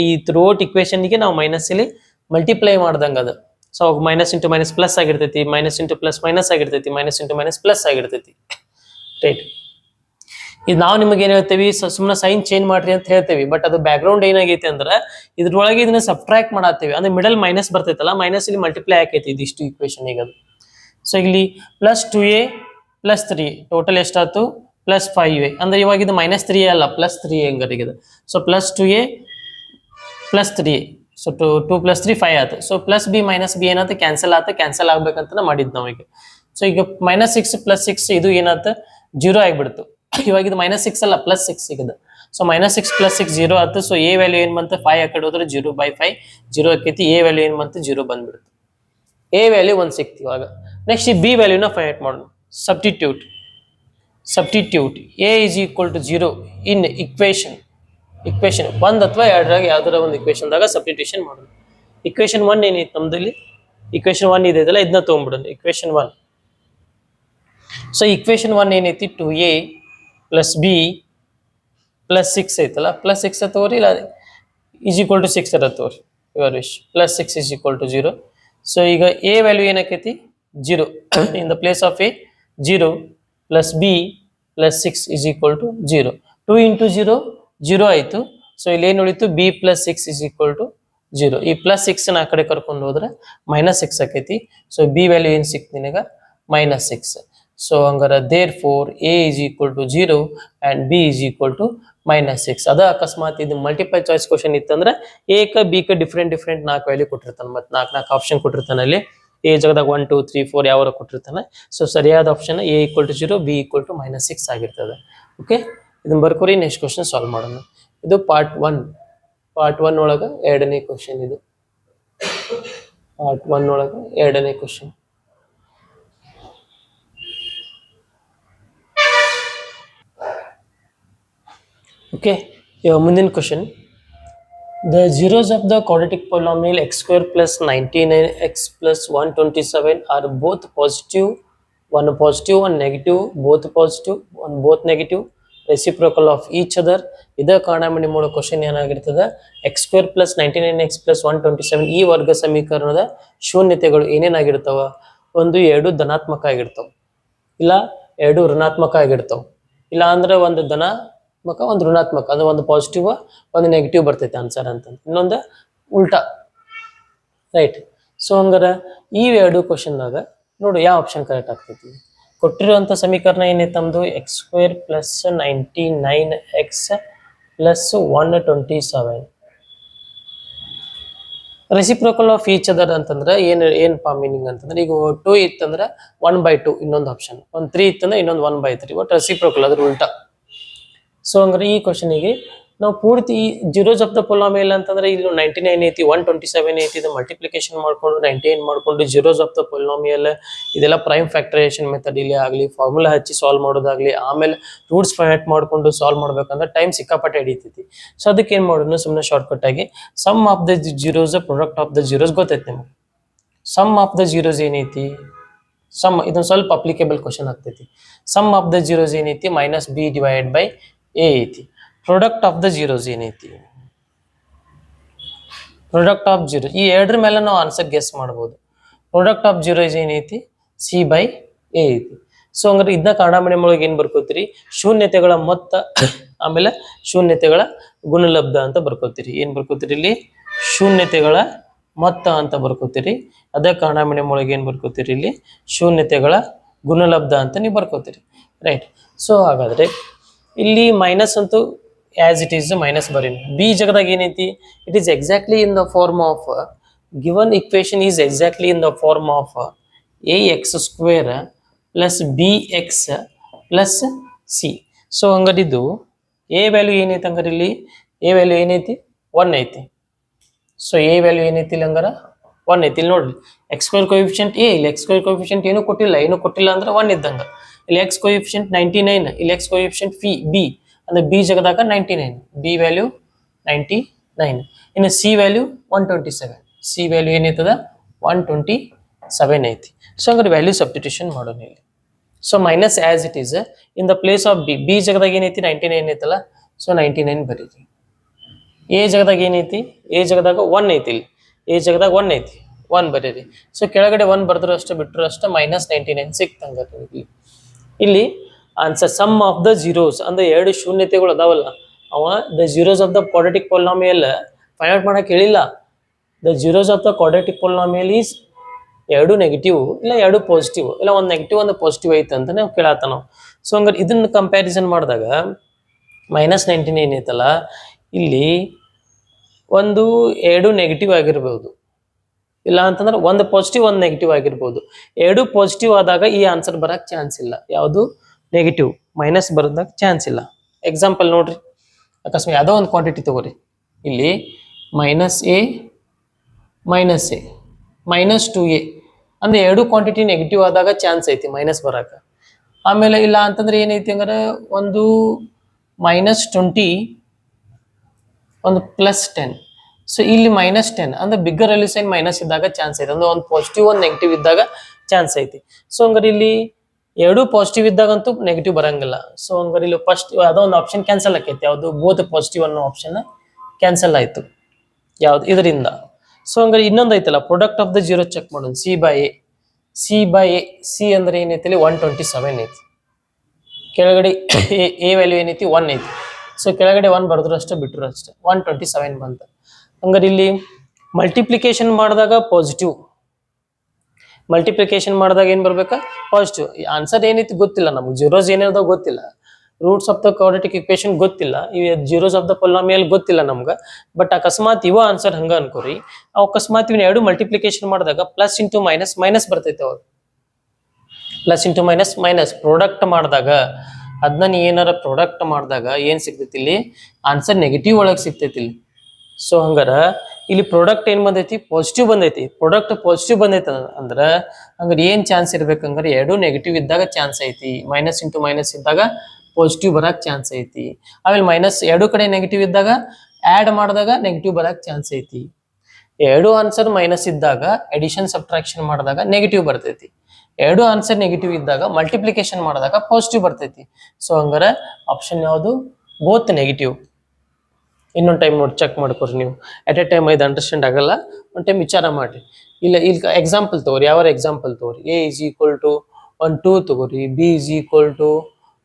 ಈ ಥ್ರೂಔಟ್ ಇಕ್ವೇಶನ್ಗೆ ನಾವು ಮೈನಸ್ ಇಲ್ಲಿ ಮಲ್ಟಿಪ್ಲೈ ಮಾಡ್ದಂಗ ಅದು. So minus into minus plus ಆಗಿರ್ತೈತಿ, ಮೈನಸ್ ಇಂಟು ಪ್ಲಸ್ ಮೈನಸ್ ಆಗಿರ್ತೈತಿ, ಮೈನಸ್ ಇಂಟು ಮೈನಸ್ ಪ್ಲಸ್ ಆಗಿರ್ತೈತಿ, ರೈಟ್. ಇದು ನಾವು ನಿಮಗೆ ಏನ್ ಹೇಳ್ತೇವಿ, ಸುಮ್ಮನೆ ಸೈನ್ ಚೇಂಜ್ ಮಾಡ್ರಿ ಅಂತ ಹೇಳ್ತೇವಿ. ಬಟ್ ಅದು ಬ್ಯಾಕ್ ಗ್ರೌಂಡ್ ಏನಾಗೈತಿ ಅಂದ್ರೆ ಇದ್ರೊಳಗೆ ಇದನ್ನ ಸಬ್ಟ್ರಾಕ್ಟ್ ಮಾಡತ್ತೇವಿ. ಅಂದ್ರೆ ಮಿಡಲ್ ಮೈನಸ್ ಬರ್ತೈತಲ್ಲ, ಮೈನಸ್ ಇಲ್ಲಿ ಮಲ್ಟಿಪ್ಲೈ ಆಕೈತಿ ಇದಿಷ್ಟು ಇಕ್ವೇಶನ್ ಈಗ ಅದು. ಸೊ ಇಲ್ಲಿ ಪ್ಲಸ್ 2a ಪ್ಲಸ್ 3 ಟೋಟಲ್ ಎಷ್ಟಾಯ್ತು ಪ್ಲಸ್ 5a. ಅಂದ್ರೆ ಇವಾಗ ಇದು -3a ಅಲ್ಲ, ಪ್ಲಸ್ 3a ಹಂಗಾರಿಗೆ. So plus 2a plus 3a, so 2 plus 3 5 ಆಯ್ತು. So plus b minus b ಏನಾಯ್ತು ಕ್ಯಾನ್ಸಲ್ ಆಯ್ತು, ಕ್ಯಾನ್ಸಲ್ ಆಗ್ಬೇಕಂತ ಮಾಡಿದ್ ನಾವೀಗ. ಸೊ ಈಗ -6 ಪ್ಲಸ್ 6 ಇದು ಏನಾಯ್ತು 0 ಆಗಿಬಿಡ್ತು. ಇವಾಗ ಇದು -6 ಅಲ್ಲ ಪ್ಲಸ್ 6 ಸಿಗದ. ಸೊ -6 + 6 0 ಆಯ್ತು. ಸೊ ಎ ವ್ಯಾಲ್ಯೂ ಏನ್ ಬಂತು 5 ಆ ಕಡೆ ಹೋದ್ರೆ 0/5 0 ಆಕೈತಿ. ಎ ವ್ಯಾಲ್ಯೂ ಏನ್ ಬಂತು 0 ಬಂದ್ಬಿಡ್ತು. ಎ ವ್ಯಾಲ್ಯೂ 1 ಸಿಕ್ತು. ಇವಾಗ ನೆಕ್ಸ್ಟ್ ಈ ಬಿ ವ್ಯಾಲ್ಯೂನ ಫೈಂಡ್ ಔಟ್ ಮಾಡೋಣ. Substitute a is equal to 0 in equation 1 ಅಥವಾ 2 ಯಾವ್ದಾರ ಒಂದು ಇಕ್ವೇಶನ್ದಾಗ ಸಬ್ಸ್ಟಿಟ್ಯೂಷನ್ ಮಾಡೋಣ. ಇಕ್ವೇಶನ್ 1 ಏನೈತಿ ನಮ್ದಲ್ಲಿ, ಇಕ್ವೇಶನ್ 1 ಇದೆ ಇದೆಲ್ಲ, ಇದನ್ನ ತೊಗೊಂಡ್ಬಿಡೋಣ. ಇಕ್ವೇಶನ್ 1, ಸೊ ಇಕ್ವೇಶನ್ 1 ಏನೈತಿ 2a + b + 6 ಐತಲ್ಲ, +6 ತಗೋರಿ, ಇಲ್ಲ ಈಸ್ ಈಕ್ವಲ್ ಟು 6 ಅದ ತಗೋರಿ, your wish. +6 is equal to 0. So ಈಗ ಎ ವ್ಯಾಲ್ಯೂ ಏನಾಕೈತಿ 0 in the place of a 0 + b + 6 is equal to 0. 2 × 0 0 ಆಯಿತು. ಸೊ ಇಲ್ಲಿ ಏನು ಉಳಿತು b + 6 ಈಸ್ ಈಕ್ವಲ್ ಟು 0. ಈ +6 ಆ ಕಡೆ ಕರ್ಕೊಂಡು ಹೋದ್ರೆ -6 ಆಕೈತಿ. ಸೊ ಬಿ ವ್ಯಾಲ್ಯೂ ಏನು ಸಿಕ್ತು ನಿನಗ -6. ಸೊ ಹಂಗಾರೆ therefore a is equal to 0 and b is equal to -6. ಅದ ಅಕಸ್ಮಾತ್ ಇದು ಮಲ್ಟಿಪಲ್ ಚಾಯ್ಸ್ ಕ್ವಶನ್ ಇತ್ತಂದ್ರೆ ಎ ಬಿ ಡಿಫ್ರೆಂಟ್ 4 ವ್ಯಾಲ್ಯೂ ಕೊಟ್ಟಿರ್ತಾನೆ, ಮತ್ತು 4 ಆಪ್ಷನ್ ಕೊಟ್ಟಿರ್ತಾನೆ. ಅಲ್ಲಿ ಎ ಜಾಗದಾಗ 1 2 3 4 ಯಾವಾರ ಕೊಟ್ಟಿರ್ತಾನೆ. ಸೊ ಸರಿಯಾದ ಆಪ್ಷನ್ ಎ = 0, ಬಿ = -6 ಆಗಿರ್ತದೆ. ಓಕೆ, ಇದನ್ನ ಬರ್ಕೋರಿ. ನೆಕ್ಸ್ಟ್ ಕ್ವಶನ್ ಸಾಲ್ವ್ ಮಾಡೋಣ. ಇದು ಪಾರ್ಟ್ 1 ಒಳಗೆ ಎರಡನೇ ಕ್ವಶನ್. ಇದು ಪಾರ್ಟ್ 1 ಒಳಗೆ ಎರಡನೇ ಕ್ವಶನ್. ಓಕೆ, ಇವಾಗ ಮುಂದಿನ question. The zeros of the quadratic polynomial x² + 99x + 127 are both positive, one positive, one negative, both positive, one both negative, reciprocal of each other. ಇದ ಕಾರಣ ಮಾಡಿ ಮಾಡೋ ಕ್ವಶನ್ ಏನಾಗಿರ್ತದೆ, x² + 99x + 127 ಈ ವರ್ಗ ಸಮೀಕರಣದ ಶೂನ್ಯತೆಗಳು ಏನೇನಾಗಿರ್ತಾವ? ಒಂದು 2 ಧನಾತ್ಮಕ ಆಗಿರ್ತಾವ, ಇಲ್ಲ 2 ಋಣಾತ್ಮಕ ಆಗಿರ್ತಾವ, ಇಲ್ಲ ಅಂದ್ರೆ ಒಂದು ಧನಾತ್ಮಕ ಒಂದು ಋಣಾತ್ಮಕ, ಅಂದ್ರೆ ಒಂದು ಪಾಸಿಟಿವ್ ಒಂದು ನೆಗೆಟಿವ್ ಬರ್ತೈತೆ ಆನ್ಸರ್ ಅಂತ. ಇನ್ನೊಂದು ಉಲ್ಟಾ, ರೈಟ್. ಸೊ ಹಂಗಾರೆ ಈ 2 ಕ್ವಶನ್ದಾಗ ನೋಡು ಯಾವ ಆಪ್ಷನ್ ಕರೆಕ್ಟ್ ಆಗ್ತೈತಿ. ಕೊಟ್ಟಿರುವಂಥ ಸಮೀಕರಣ ಏನೈತೆ ನಮ್ಮದು, x² + 99x + 127 reciprocal of each other ಅಂತಂದ್ರೆ ಏನಪ್ಪ ಮೀನಿಂಗ್ ಅಂತಂದ್ರೆ, ಈಗ 2 ಇತ್ತಂದ್ರೆ 1/2 ಇನ್ನೊಂದು ಆಪ್ಷನ್, 3 ಇತ್ತಂದ್ರೆ ಇನ್ನೊಂದು 1/3, ಒಟ್ಟು ರೆಸಿಪ್ರೋಕಲ್ ಅದ್ರ ಉಲ್ಟಾ. ಸೊ ಹಂಗಾರೆ ಈ ಕ್ವಶನಿಗೆ ನಾವು ಪೂರ್ತಿ zeros of the polynomial ಅಂತಂದ್ರೆ ಇಲ್ಲಿ 99 ಐತಿ, 127 ಐತಿ, ಇದು ಮಲ್ಟಿಪ್ಲಿಕೇಶನ್ ಮಾಡ್ಕೊಂಡು 98 ಮಾಡ್ಕೊಂಡು zeros of the polynomial ಇದೆಲ್ಲ ಪ್ರೈಮ್ ಫ್ಯಾಕ್ಟರೈಸೇಷನ್ ಮೆಥಡ್ ಇಲ್ಲಿ ಆಗಲಿ, ಫಾರ್ಮುಲಾ ಹಚ್ಚಿ ಸಾಲ್ವ್ ಮಾಡೋದಾಗ್ಲಿ, ಆಮೇಲೆ ರೂಟ್ಸ್ ಫೈಂಡ್ ಮಾಡ್ಕೊಂಡು ಸಾಲ್ವ್ ಮಾಡ್ಬೇಕಂದ್ರೆ ಟೈಮ್ ಸಿಕ್ಕಾಪಟ್ಟೆ ಹಿಡಿತೈತಿ. ಸೊ ಅದಕ್ಕೆ ಏನು ಮಾಡೋಣ, ಸುಮ್ಮನೆ ಶಾರ್ಟ್ಕಟ್ ಆಗಿ sum of the zeros product of the zeros ಗೊತ್ತೈತಿ ನಿಮಗೆ. ಸಮ್ ಆಫ್ ದ ಜೀರೋಸ್ ಏನೈತಿ, ಸಮ್ ಇದೊಂದು ಸ್ವಲ್ಪ ಅಪ್ಲಿಕೇಬಲ್ ಕ್ವಶನ್ ಆಗ್ತೈತಿ. ಸಮ್ ಆಫ್ ದ ಜೀರೋಸ್ ಏನೈತಿ -b / a ಐತಿ. ಪ್ರಾಡಕ್ಟ್ ಆಫ್ ದ ಜೀರೋಸ್ ಏನೈತಿ, ಪ್ರಾಡಕ್ಟ್ ಆಫ್ ಜೀರೋ, ಈ ಎರಡರ ಮೇಲೆ ನಾವು ಆನ್ಸರ್ ಗೆಸ್ ಮಾಡ್ಬೋದು. ಪ್ರಾಡಕ್ಟ್ ಆಫ್ ಜೀರೋಸ್ ಏನೈತಿ c/a ಐತಿ. ಸೊ ಹಂಗಾರೆ ಇದನ್ನ ಕನ್ನಡ ಮೀಡಿಯಂ ಒಳಗೆ ಏನು ಬರ್ಕೋತೀರಿ, ಶೂನ್ಯತೆಗಳ ಮೊತ್ತ ಆಮೇಲೆ ಶೂನ್ಯತೆಗಳ ಗುಣಲಬ್ಧ ಅಂತ ಬರ್ಕೋತೀರಿ. ಏನು ಬರ್ಕೋತೀರಿ ಇಲ್ಲಿ, ಶೂನ್ಯತೆಗಳ ಮೊತ್ತ ಅಂತ ಬರ್ಕೋತೀರಿ. ಅದೇ ಕನ್ನಡ ಮೀಡಿಯಂ ಒಳಗೆ ಏನು ಬರ್ಕೋತೀರಿ ಇಲ್ಲಿ, ಶೂನ್ಯತೆಗಳ ಗುಣಲಬ್ಧ ಅಂತ ನೀವು ಬರ್ಕೋತೀರಿ, ರೈಟ್. ಸೊ ಹಾಗಾದ್ರೆ ಇಲ್ಲಿ ಮೈನಸ್ ಅಂತೂ ಆಸ್ ಇಟ್ ಈಸ್ ಮೈನಸ್ ಬರೀನಿ. ಬಿ ಜಾಗದಾಗ ಏನೈತಿ, it is exactly in the form of given equation is exactly in the form of ax² + bx + c. So ಹಂಗಾರೆ ಇದು ಎ ವ್ಯಾಲ್ಯೂ ಏನೈತಿ, ಹಂಗಾರೆ ಇಲ್ಲಿ ಎ ವ್ಯಾಲ್ಯೂ ಏನೈತಿ 1 ಐತಿ. ಸೊ ಎ ವ್ಯಾಲ್ಯೂ ಏನೈತಿ ಇಲ್ಲಿ ಹಂಗಾರ 1 ಐತಿ. ಇಲ್ಲಿ ನೋಡ್ರಿ x² ಕೋಎಫಿಷಿಯಂಟ್ ಎ, ಇಲ್ಲಿ x² ಕೋಎಫಿಷಿಯಂಟ್ ಏನು ಕೊಟ್ಟಿಲ್ಲ ಅಂದ್ರೆ 1 ಇದ್ದಂಗ. ಇಲ್ಲಿ x ಕೋಎಫಿಷಿಯಂಟ್ 99, ಇಲ್ಲಿ x ಕೋಎಫಿಷಿಯಂಟ್ b ಅಂದ್ರೆ b ಜಾಗದಾಗ 99, b ವ್ಯಾಲ್ಯೂ 99. ಇನ್ನು c ವ್ಯಾಲ್ಯೂ 127, c ವ್ಯಾಲ್ಯೂ ಏನೈತದ 127 ಐತಿ. ಸೊ ಹಂಗಾರೆ ವ್ಯಾಲ್ಯೂ ಸಬ್ಸ್ಟಿಟ್ಯೂಷನ್ ಮಾಡೋಣ ಇಲ್ಲಿ. So minus as it is in the place of B ಜಾಗದಾಗ ಏನೈತಿ 99 ಐತಲ್ಲ, ಸೊ 99 ಬರೀರಿ. ಎ ಜಾಗದಾಗ ಏನೈತಿ, ಎ ಜಾಗದಾಗ 1 ಐತಿ, ಇಲ್ಲಿ ಎ ಜಾಗದಾಗ 1 ಐತಿ, 1 ಬರೀರಿ. ಸೊ ಕೆಳಗಡೆ 1 ಬರ್ದ್ರು ಅಷ್ಟೇ ಬಿಟ್ಟರು ಅಷ್ಟೇ, -99 ಸಿಕ್ತಂಗ. ಇಲ್ಲಿ answer sum of the zeros ಅಂದ್ರೆ 2 ಶೂನ್ಯತೆಗಳು ಅದಾವಲ್ಲ, ಅವ the zeros of the quadratic polynomial find out ಮಾಡಕ್ ಹೇಳಿಲ್ಲ. The zeros of the quadratic polynomial is 2 negative, ಇಲ್ಲ 2 ಪಾಸಿಟಿವ್, ಇಲ್ಲ ಒಂದು ನೆಗೆಟಿವ್ ಒಂದು ಪಾಸಿಟಿವ್ ಐತೆ ಅಂತ ನಾವು ಕೇಳತ್ತ ನಾವು. ಸೊ ಹಂಗಾರೆ ಇದನ್ನ ಕಂಪ್ಯಾರಿಸನ್ ಮಾಡಿದಾಗ -99 ಐತಲ್ಲ, ಇಲ್ಲಿ ಒಂದು 2 ನೆಗೆಟಿವ್ ಆಗಿರ್ಬೋದು, ಇಲ್ಲ ಅಂತಂದ್ರೆ ಒಂದು ಪಾಸಿಟಿವ್ ಒಂದು ನೆಗೆಟಿವ್ ಆಗಿರ್ಬೋದು. 2 ಪಾಸಿಟಿವ್ ಆದಾಗ ಈ ಆನ್ಸರ್ ಬರಕ್ ಚಾನ್ಸ್ ಇಲ್ಲ, ಯಾವುದು ನೆಗೆಟಿವ್ ಮೈನಸ್ ಬರೋದಕ್ಕೆ ಚಾನ್ಸ್ ಇಲ್ಲ. ಎಕ್ಸಾಂಪಲ್ ನೋಡ್ರಿ, ಅಕಸ್ಮಾತ್ ಯಾವುದೋ ಒಂದು ಕ್ವಾಂಟಿಟಿ ತಗೋರಿ, ಇಲ್ಲಿ ಮೈನಸ್ ಎ ಮೈನಸ್ 2a ಅಂದ್ರೆ ಎರಡು ಕ್ವಾಂಟಿಟಿ ನೆಗೆಟಿವ್ ಆದಾಗ ಚಾನ್ಸ್ ಐತಿ ಮೈನಸ್ ಬರಾಕ. ಆಮೇಲೆ ಇಲ್ಲ ಅಂತಂದ್ರೆ ಏನೈತಿ ಹಂಗಾರೆ ಒಂದು -20 ಒಂದು +10. ಸೊ ಇಲ್ಲಿ -10 ಅಂದ್ರೆ ಬಿಗ್ಗರ್ ವ್ಯಾಲ್ಯೂ ಸೈನ್ ಮೈನಸ್ ಇದ್ದಾಗ ಚಾನ್ಸ್ ಐತಿ, ಅಂದ್ರೆ ಒಂದು ಪಾಸಿಟಿವ್ ಒಂದು ನೆಗೆಟಿವ್ ಇದ್ದಾಗ ಚಾನ್ಸ್ ಐತಿ. ಸೊ ಹಂಗಾರೆ ಇಲ್ಲಿ ಎರಡು ಪಾಸಿಟಿವ್ ಇದ್ದಾಗಂತೂ ನೆಗೆಟಿವ್ ಬರಂಗಿಲ್ಲ. ಸೊ ಹಂಗಾರೆ ಇಲ್ಲಿ ಫಸ್ಟ್ ಯಾವುದೋ ಒಂದು ಆಪ್ಷನ್ ಕ್ಯಾನ್ಸಲ್ ಆಕೈತಿ, ಯಾವುದು ಬೋತ್ ಪಾಸಿಟಿವ್ ಅನ್ನೋ ಆಪ್ಷನ್ ಕ್ಯಾನ್ಸಲ್ ಆಯ್ತು ಯಾವ್ದು ಇದರಿಂದ. ಸೊ ಹಂಗಾರೆ ಇನ್ನೊಂದು ಐತಲ್ಲ product of the zero check ಮಾಡೋಣ. ಸಿ ಅಂದ್ರೆ ಏನೈತಿ ಇಲ್ಲಿ 127 ಐತಿ, ಕೆಳಗಡೆ ಎ ವ್ಯಾಲ್ಯೂ ಏನೈತಿ 1 ಐತಿ. ಸೊ ಕೆಳಗಡೆ 1 ಬರೆದ್ರು ಅಷ್ಟೇ ಬಿಟ್ಟರು ಅಷ್ಟೇ 127 ಬಂತ. ಹಂಗಾರೆ ಇಲ್ಲಿ ಮಲ್ಟಿಪ್ಲಿಕೇಶನ್ ಮಾಡಿದಾಗ ಪಾಸಿಟಿವ್, ಮಲ್ಟಿಪ್ಲಿಕೇಶನ್ ಮಾಡಿದಾಗ ಏನ್ ಬರ್ಬೇಕಾ ಪಾಸಿಟಿವ್. ಆನ್ಸರ್ ಏನೈತಿ ಗೊತ್ತಿಲ್ಲ ನಮ್ಗೆ, ಜೀರೋಸ್ ಏನಿದಾವ ಗೊತ್ತಿಲ್ಲ, roots of the quadratic equation ಗೊತ್ತಿಲ್ಲ, ಇವ್ ಜೀರೋಸ್ ಆಫ್ ದ ಪೊಲಿನಾಮಿಯಲ್ ಗೊತ್ತಿಲ್ಲ ನಮ್ಗೆ. ಬಟ್ ಅಕಸ್ಮಾತ್ ಇವ ಆನ್ಸರ್ ಹಂಗ ಅನ್ಕೋರಿ, ಅಕಸ್ಮಾತ್ ಇವನ್ ಎರಡು ಮಲ್ಟಿಪ್ಲಿಕೇಶನ್ ಮಾಡಿದಾಗ ಪ್ಲಸ್ ಇಂಟು ಮೈನಸ್ ಬರ್ತೈತೆ ಅವಾಗ. ಪ್ಲಸ್ ಇಂಟು ಮೈನಸ್ ಪ್ರಾಡಕ್ಟ್ ಮಾಡಿದಾಗ ಅದನ್ನ ನೀ ಏನಾರ ಪ್ರಾಡಕ್ಟ್ ಮಾಡಿದಾಗ ಏನ್ ಸಿಗ್ತೈತಿ ಇಲ್ಲಿ ಆನ್ಸರ್ ನೆಗೆಟಿವ್ ಒಳಗೆ ಸಿಗ್ತೈತಿ ಇಲ್ಲಿ. ಸೊ ಹಂಗಾರ ಇಲ್ಲಿ ಪ್ರಾಡಕ್ಟ್ ಏನ್ ಬಂದೈತಿ ಪಾಸಿಟಿವ್ ಬಂದೈತಿ, ಪ್ರಾಡಕ್ಟ್ ಪಾಸಿಟಿವ್ ಬಂದೈತಿ ಅಂದ್ರೆ ಹಂಗಾರೆ ಏನ್ ಚಾನ್ಸ್ ಇರ್ಬೇಕಂದ್ರೆ ಎರಡು ನೆಗೆಟಿವ್ ಇದ್ದಾಗ ಚಾನ್ಸ್ ಐತಿ, ಮೈನಸ್ ಇಂಟು ಮೈನಸ್ ಇದ್ದಾಗ ಪಾಸಿಟಿವ್ ಬರಕ್ ಚಾನ್ಸ್ ಐತಿ. ಆಮೇಲೆ ಮೈನಸ್ ಎರಡು ಕಡೆ ನೆಗೆಟಿವ್ ಇದ್ದಾಗ ಆಡ್ ಮಾಡಿದಾಗ ನೆಗೆಟಿವ್ ಬರಕ್ ಚಾನ್ಸ್ ಐತಿ. ಎರಡು ಆನ್ಸರ್ ಮೈನಸ್ ಇದ್ದಾಗ ಎಡಿಷನ್ ಸಬ್ಟ್ರಾಕ್ಷನ್ ಮಾಡಿದಾಗ ನೆಗೆಟಿವ್ ಬರ್ತೈತಿ, ಎರಡು ಆನ್ಸರ್ ನೆಗೆಟಿವ್ ಇದ್ದಾಗ ಮಲ್ಟಿಪ್ಲಿಕೇಶನ್ ಮಾಡಿದಾಗ ಪಾಸಿಟಿವ್ ಬರ್ತೈತಿ. ಸೊ ಹಂಗಾರೆ ಆಪ್ಷನ್ ಯಾವುದು ಬೋತ್ ನೆಗೆಟಿವ್. ಇನ್ನೊಂದು ಟೈಮ್ ನೋಡಿ ಚೆಕ್ ಮಾಡ್ಕೊರಿ ನೀವು, ಅಟ್ ಎ ಟೈಮ್ ಇದು ಅಂಡರ್ಸ್ಟ್ಯಾಂಡ್ ಆಗಲ್ಲ, ಒಂದು ಟೈಮ್ ವಿಚಾರ ಮಾಡ್ರಿ. ಇಲ್ಲ ಇಲ್ಲಿ ಎಕ್ಸಾಂಪಲ್ ತಗೋರಿ, ಯಾವ ಎಕ್ಸಾಂಪಲ್ ತಗೋರಿ, A = 1 2 ತಗೋರಿ, B =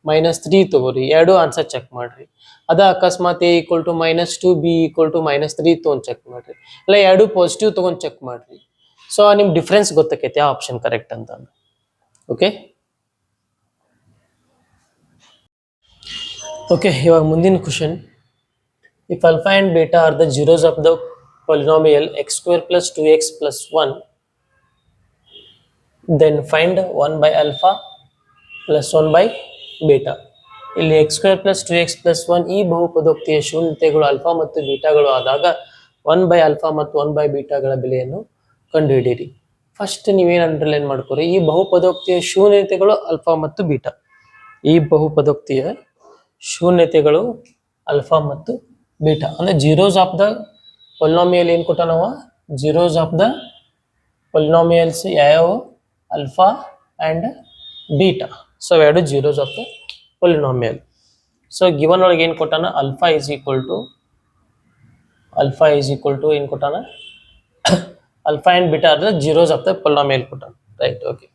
-3 ತಗೋರಿ, ಎರಡು ಆನ್ಸರ್ ಚೆಕ್ ಮಾಡ್ರಿ. ಅದ ಅಕಸ್ಮಾತ್ A = -2 B = -3 ತಗೊಂಡ್ ಚೆಕ್ ಮಾಡ್ರಿ, ಇಲ್ಲ ಎರಡು ಪಾಸಿಟಿವ್ ತಗೊಂಡ್ ಚೆಕ್ ಮಾಡ್ರಿ. ಸೊ ನಿಮ್ ಡಿಫ್ರೆನ್ಸ್ ಗೊತ್ತಾಕೈತಿ ಯಾವ ಆಪ್ಷನ್ ಕರೆಕ್ಟ್ ಅಂತ. ಓಕೆ ಇವಾಗ ಮುಂದಿನ question. If alpha and beta are the zeros of the polynomial x² + 2x + 1, then find 1 by alpha plus 1 by beta. ಇಲ್ಲಿ x² + 2x + 1 ಈ ಬಹುಪದೋಕ್ತಿಯ ಶೂನ್ಯತೆಗಳು ಆಲ್ಫಾ ಮತ್ತು ಬೀಟಾಗಳು ಆದಾಗ 1 by alpha ಮತ್ತು 1 by ಬೀಟಾಗಳ ಬೆಲೆಯನ್ನು ಕಂಡುಹಿಡಿಯಿರಿ. ಫಸ್ಟ್ ನೀವೇನು ಅಂಡರ್ಲೈನ್ ಮಾಡ್ಕೊರಿ, ಈ ಬಹುಪದೋಕ್ತಿಯ ಶೂನ್ಯತೆಗಳು ಆಲ್ಫಾ ಮತ್ತು ಬೀಟಾ, ಈ ಬಹುಪದೋಕ್ತಿಯ ಶೂನ್ಯತೆಗಳು ಆಲ್ಫಾ ಮತ್ತು ಬೀಟಾ ಅಂದ್ರೆ ಜೀರೋಸ್ ಆಫ್ ದ ಪೊಲಿನಾಮಿಯಲ್ ಏನು ಕೊಟ್ಟ ನಾವು, ಜೀರೋಸ್ ಆಫ್ ದ ಪೊಲಿನಾಮಿಯಲ್ಸ್ ಯಾವ ಆಲ್ಫಾ ಆ್ಯಂಡ್ ಬೀಟಾ. ಸೊ ಎರಡು zeros of the polynomial. So given ಒಳಗೆ ಏನು ಕೊಟ್ಟಾನ, ಆಲ್ಫಾ ಈಸ್ ಈಕ್ವಲ್ ಟು ಏನು ಕೊಟ್ಟಾನ, alpha and beta are the zeros of the polynomial ಕೊಟ್ಟಾನ, ರೈಟ್. ಓಕೆ.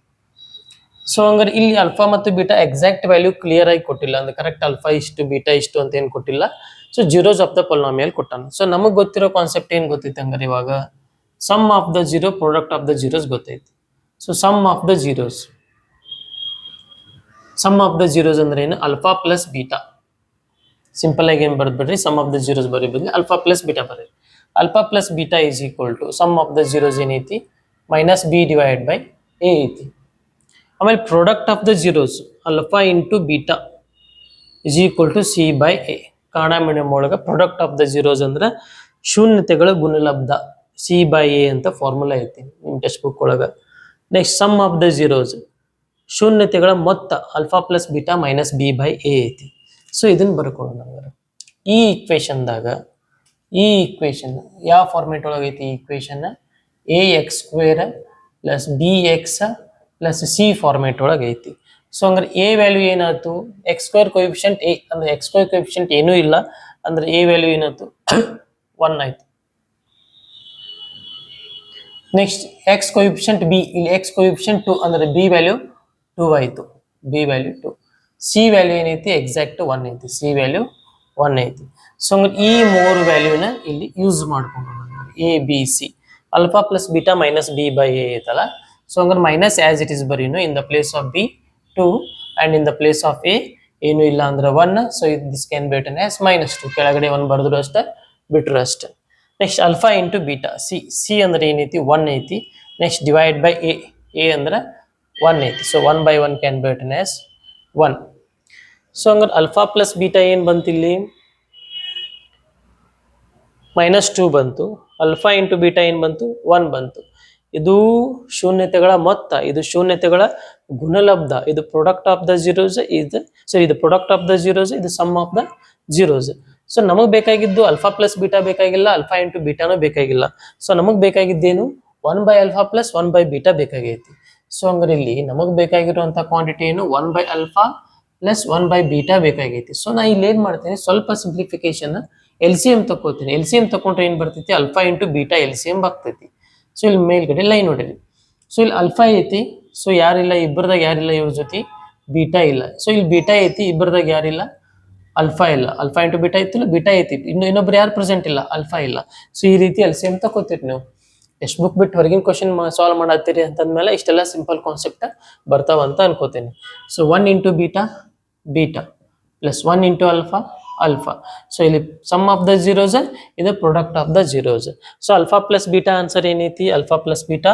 ಸೊ ಹಂಗಾರೆ ಇಲ್ಲಿ ಆಲ್ಫಾ ಮತ್ತು ಬೀಟಾ ಎಕ್ಸಾಕ್ಟ್ ವ್ಯಾಲ್ಯೂ ಕ್ಲಿಯರ್ ಆಗಿ ಕೊಟ್ಟಿಲ್ಲ, ಅಂದ್ರೆ ಕರೆಕ್ಟ್ ಆಲ್ಫಾ ಇಷ್ಟು ಬೀಟಾ ಇಷ್ಟು ಅಂತ ಏನು ಕೊಟ್ಟಿಲ್ಲ. So zeros of the polynomial ಕೊಟ್ಟಾನ. ಸೊ ನಮಗೆ ಗೊತ್ತಿರೋ ಕಾನ್ಸೆಪ್ಟ್ ಏನು ಗೊತ್ತೈತಿ ಹಂಗಾರೆ ಇವಾಗ, sum of the zero product of the zeros ಗೊತ್ತೈತಿ. So sum of the zeros ಅಂದ್ರೆ ಏನು, ಆಲ್ಫಾ ಪ್ಲಸ್ ಬೀಟಾ. ಸಿಂಪಲ್ ಆಗಿ ಏನು ಬರ್ದ್ಬಿಡ್ರಿ, ಸಮ್ ಆಫ್ ದ ಜೀರೋಸ್ ಬರೀ ಬದಲಿ ಆಲ್ಫಾ ಪ್ಲಸ್ ಬೀಟಾ ಬರೀ. Alpha plus beta is equal to sum of the zeros ಏನೈತಿ -b / a ಐತಿ. ಆಮೇಲೆ product of the zeros alpha into beta is equal to c/a. Kannada medium ಒಳಗೆ ಪ್ರಾಡಕ್ಟ್ ಆಫ್ ದ ಜೀರೋಸ್ ಅಂದ್ರೆ ಶೂನ್ಯತೆಗಳ ಗುಣಲಬ್ಧ, c/a ಅಂತ ಫಾರ್ಮುಲಾ ಐತಿ ನಿಮ್ಮ ಟೆಕ್ಸ್ಟ್ ಬುಕ್ ಒಳಗೆ. Next sum of the zeros ಶೂನ್ಯತೆಗಳ ಮೊತ್ತ ಆಲ್ಫಾ ಪ್ಲಸ್ ಬೀಟಾ -b/a ಐತಿ. ಸೊ ಇದನ್ನ ಬರ್ಕೊಳ್ಳೋಣ. ಈ ಈಕ್ವೇಶನ್ ಯಾವ ಫಾರ್ಮೇಟ್ ಒಳಗೆ ಐತಿ, ಈ equation ax² + bx + c format ಒಳಗೆ ಐತಿ. ಸೊ ಹಂಗಾರೆ ಎ ವ್ಯಾಲ್ಯೂ ಏನಾಯ್ತು, x² ಕೋಎಫಿಷಿಯಂಟ್ a ಅಂದ್ರೆ x² ಕೋಎಫಿಷಿಯಂಟ್ ಏನೂ ಇಲ್ಲ ಅಂದ್ರೆ ಎ ವ್ಯಾಲ್ಯೂ ಏನಾಯ್ತು 1 ಆಯ್ತು. ನೆಕ್ಸ್ಟ್ x ಕೋಎಫಿಷಿಯಂಟ್ b, ಇಲ್ಲಿ x ಕೋಎಫಿಷಿಯಂಟ್ 2 ಅಂದ್ರೆ b ವ್ಯಾಲ್ಯೂ 2 ಆಯ್ತು, b ವ್ಯಾಲ್ಯೂ 2. c ವ್ಯಾಲ್ಯೂ ಏನೈತಿ ಎಕ್ಸಾಕ್ಟ್ 1 ಐತಿ, c ವ್ಯಾಲ್ಯೂ 1 ಐತಿ. ಸೊ ಹಂಗಾರೆ ಈ ಮೂರು ವ್ಯಾಲ್ಯೂನ ಇಲ್ಲಿ ಯೂಸ್ ಮಾಡ್ಕೊಂಡು a b c alpha plus beta -b/a ಐತಲ್ಲ. ಸೊ ಹಂಗಾರೆ ಮೈನಸ್ ಆಸ್ ಇಟ್ ಇಸ್ ಬರೀನು, in the place of b 2 and in the place of a ಏನು ಇಲ್ಲ ಅಂದ್ರೆ 1. So this can be return as -2, ಕೆಳಗಡೆ 1 ಬರೆದ್ರು ಅಷ್ಟೇ ಬಿಟ್ರು ಅಷ್ಟೇ. Next alpha into beta, C ಅಂದ್ರೆ ಏನೈತಿ 1 ಐತಿ. ನೆಕ್ಸ್ಟ್ ಡಿವೈಡ್ ಬೈ a ಅಂದ್ರೆ 1 ಐತಿ. So 1/1 can be return as 1. So ಹಂಗಾರೆ ಆಲ್ಫಾ ಪ್ಲಸ್ ಬೀಟಾ ಏನು ಬಂತು ಇಲ್ಲಿ -2 ಬಂತು. ಅಲ್ಫಾ ಇಂಟು ಬೀಟಾ ಏನು ಬಂತು? 1 ಬಂತು. ಇದು ಶೂನ್ಯತೆಗಳ ಮೊತ್ತ, ಇದು ಶೂನ್ಯತೆಗಳ ಗುಣಲಬ್ಧ, ಇದು ಪ್ರಾಡಕ್ಟ್ ಆಫ್ ದ ಜೀರೋಸ್, ಇದು ಪ್ರಾಡಕ್ಟ್ ಆಫ್ ದ ಜೀರೋಸ್, ಇದು sum of the zeros. So ನಮಗೆ ಬೇಕಾಗಿದ್ದು ಅಲ್ಫಾ ಪ್ಲಸ್ ಬೀಟಾ ಬೇಕಾಗಿಲ್ಲ, ಅಲ್ಫಾ ಇಂಟು ಬೀಟಾನೂ ಬೇಕಾಗಿಲ್ಲ. ಸೊ ನಮಗೆ ಬೇಕಾಗಿದ್ದೇನು? 1/α ಪ್ಲಸ್ 1/β ಬೇಕಾಗೈತಿ. ಸೊ ಹಂಗಾರೆ ಇಲ್ಲಿ ನಮಗೆ ಬೇಕಾಗಿರುವಂಥ ಕ್ವಾಂಟಿಟಿ ಏನು? 1/α ಪ್ಲಸ್ 1/β ಬೇಕಾಗೈತಿ. ಸೊ ನಾ ಇಲ್ಲಿ ಏನು ಮಾಡ್ತೀನಿ? ಸ್ವಲ್ಪ ಸಿಂಪ್ಲಿಫಿಕೇಶನ್ ಎಲ್ ಸಿ ಎಂ ತಗೋತೀನಿ. ಎಲ್ ಸಿ ಎಂ ತಗೊಂಡ್ರೆ ಏನು ಬರ್ತೈತಿ? Alpha into beta L C M ಆಗ್ತೈತಿ. ಸೊ ಇಲ್ಲಿ ಮೇಲ್ಗಡೆ ಲೈನ್ ನೋಡಿರಿ. ಸೊ ಇಲ್ಲಿ ಅಲ್ಫಾ ಐತಿ, ಸೊ ಯಾರಿಲ್ಲ, ಇಬ್ಬರದಾಗ ಯಾರಿಲ್ಲ ಇವ್ರ ಜೊತೆ? ಬೀಟಾ ಇಲ್ಲ. ಸೊ ಇಲ್ಲಿ ಬೀಟಾ ಐತಿ, ಇಬ್ಬರದಾಗ ಯಾರಿಲ್ಲ? ಅಲ್ಫಾ ಇಲ್ಲ. ಅಲ್ಫಾ ಇಂಟು ಬೀಟಾ ಐತಿಲ್ಲ, ಬೀಟಾ ಐತಿ, ಇನ್ನೊಬ್ರು ಯಾರು ಪ್ರೆಸೆಂಟ್ ಇಲ್ಲ? ಅಲ್ಫಾ ಇಲ್ಲ. ಸೊ ಈ ರೀತಿ ಎಲ್ ಸಿ ಎಂ ತಗೋತೀರಿ ನೀವು. ಟೆಕ್ಸ್ಟ್ ಬುಕ್ ಬಿಟ್ಟು ಹೊರಗಿನ ಕ್ವಶನ್ ಸಾಲ್ವ್ ಮಾಡತ್ತೀರಿ ಅಂತಂದ್ಮೇಲೆ ಇಷ್ಟೆಲ್ಲ ಸಿಂಪಲ್ ಕಾನ್ಸೆಪ್ಟ್ ಬರ್ತಾವಂತ ಅನ್ಕೋತೀನಿ. So 1 into beta beta plus 1 into alpha alpha. So ಇಲ್ಲಿ ಸಮ್ ಆಫ್ ದ ಜೀರೋಸ್, ಇದು product of the zeros. So alpha plus beta answer ಏನೈತಿ? ಅಲ್ಫಾ ಪ್ಲಸ್ ಬೀಟಾ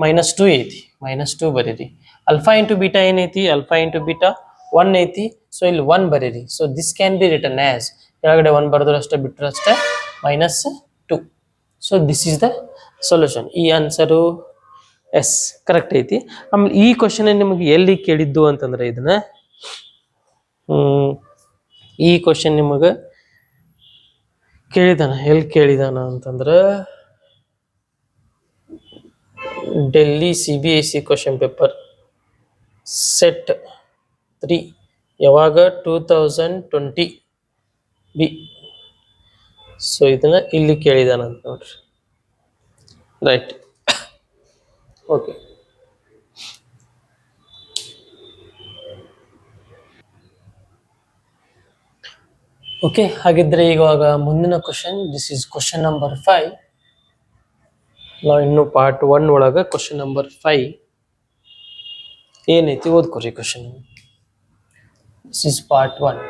-2 ಐತಿ, -2 ಬರೀರಿ. ಅಲ್ಫಾ ಇಂಟು ಬೀಟಾ ಏನೈತಿ? ಅಲ್ಫಾ ಇಂಟು ಬೀಟಾ 1 ಐತಿ. ಸೊ ಇಲ್ಲಿ 1 ಬರೀರಿ. So this can be return as, ಕೆಳಗಡೆ 1 ಬರೆದ್ರು ಅಷ್ಟೇ, ಬಿಟ್ಟರು ಅಷ್ಟೇ, -2. So this is the solution. ಈ ಆನ್ಸರು ಎಸ್ ಕರೆಕ್ಟ್ ಐತಿ. ಆಮೇಲೆ ಈ ಕ್ವಶನ್ ನಿಮಗೆ ಎಲ್ಲಿ ಕೇಳಿದ್ದು ಅಂತಂದ್ರೆ ಇದನ್ನ ಈ ಕ್ವಶನ್ ನಿಮಗೆ ಕೇಳಿದಾನ, ಎಲ್ಲಿ ಕೇಳಿದಾನ ಅಂತಂದ್ರೆ Delhi CBSE question paper set 3 ಯಾವಾಗ? 2020 ಬಿ. ಸೊ ಇದನ್ನ ಇಲ್ಲಿ ಕೇಳಿದಾನಂತ ನೋಡ್ರಿ. Right, okay. ಓಕೆ, ಹಾಗಿದ್ರೆ ಇವಾಗ ಮುಂದಿನ question, this is question number 5. ನಾವು ಇನ್ನು ಪಾರ್ಟ್ 1 ಒಳಗೆ ಕ್ವಶನ್ ನಂಬರ್ 5 ಏನೈತಿ ಓದ್ಕೊರಿ question. This is part 1.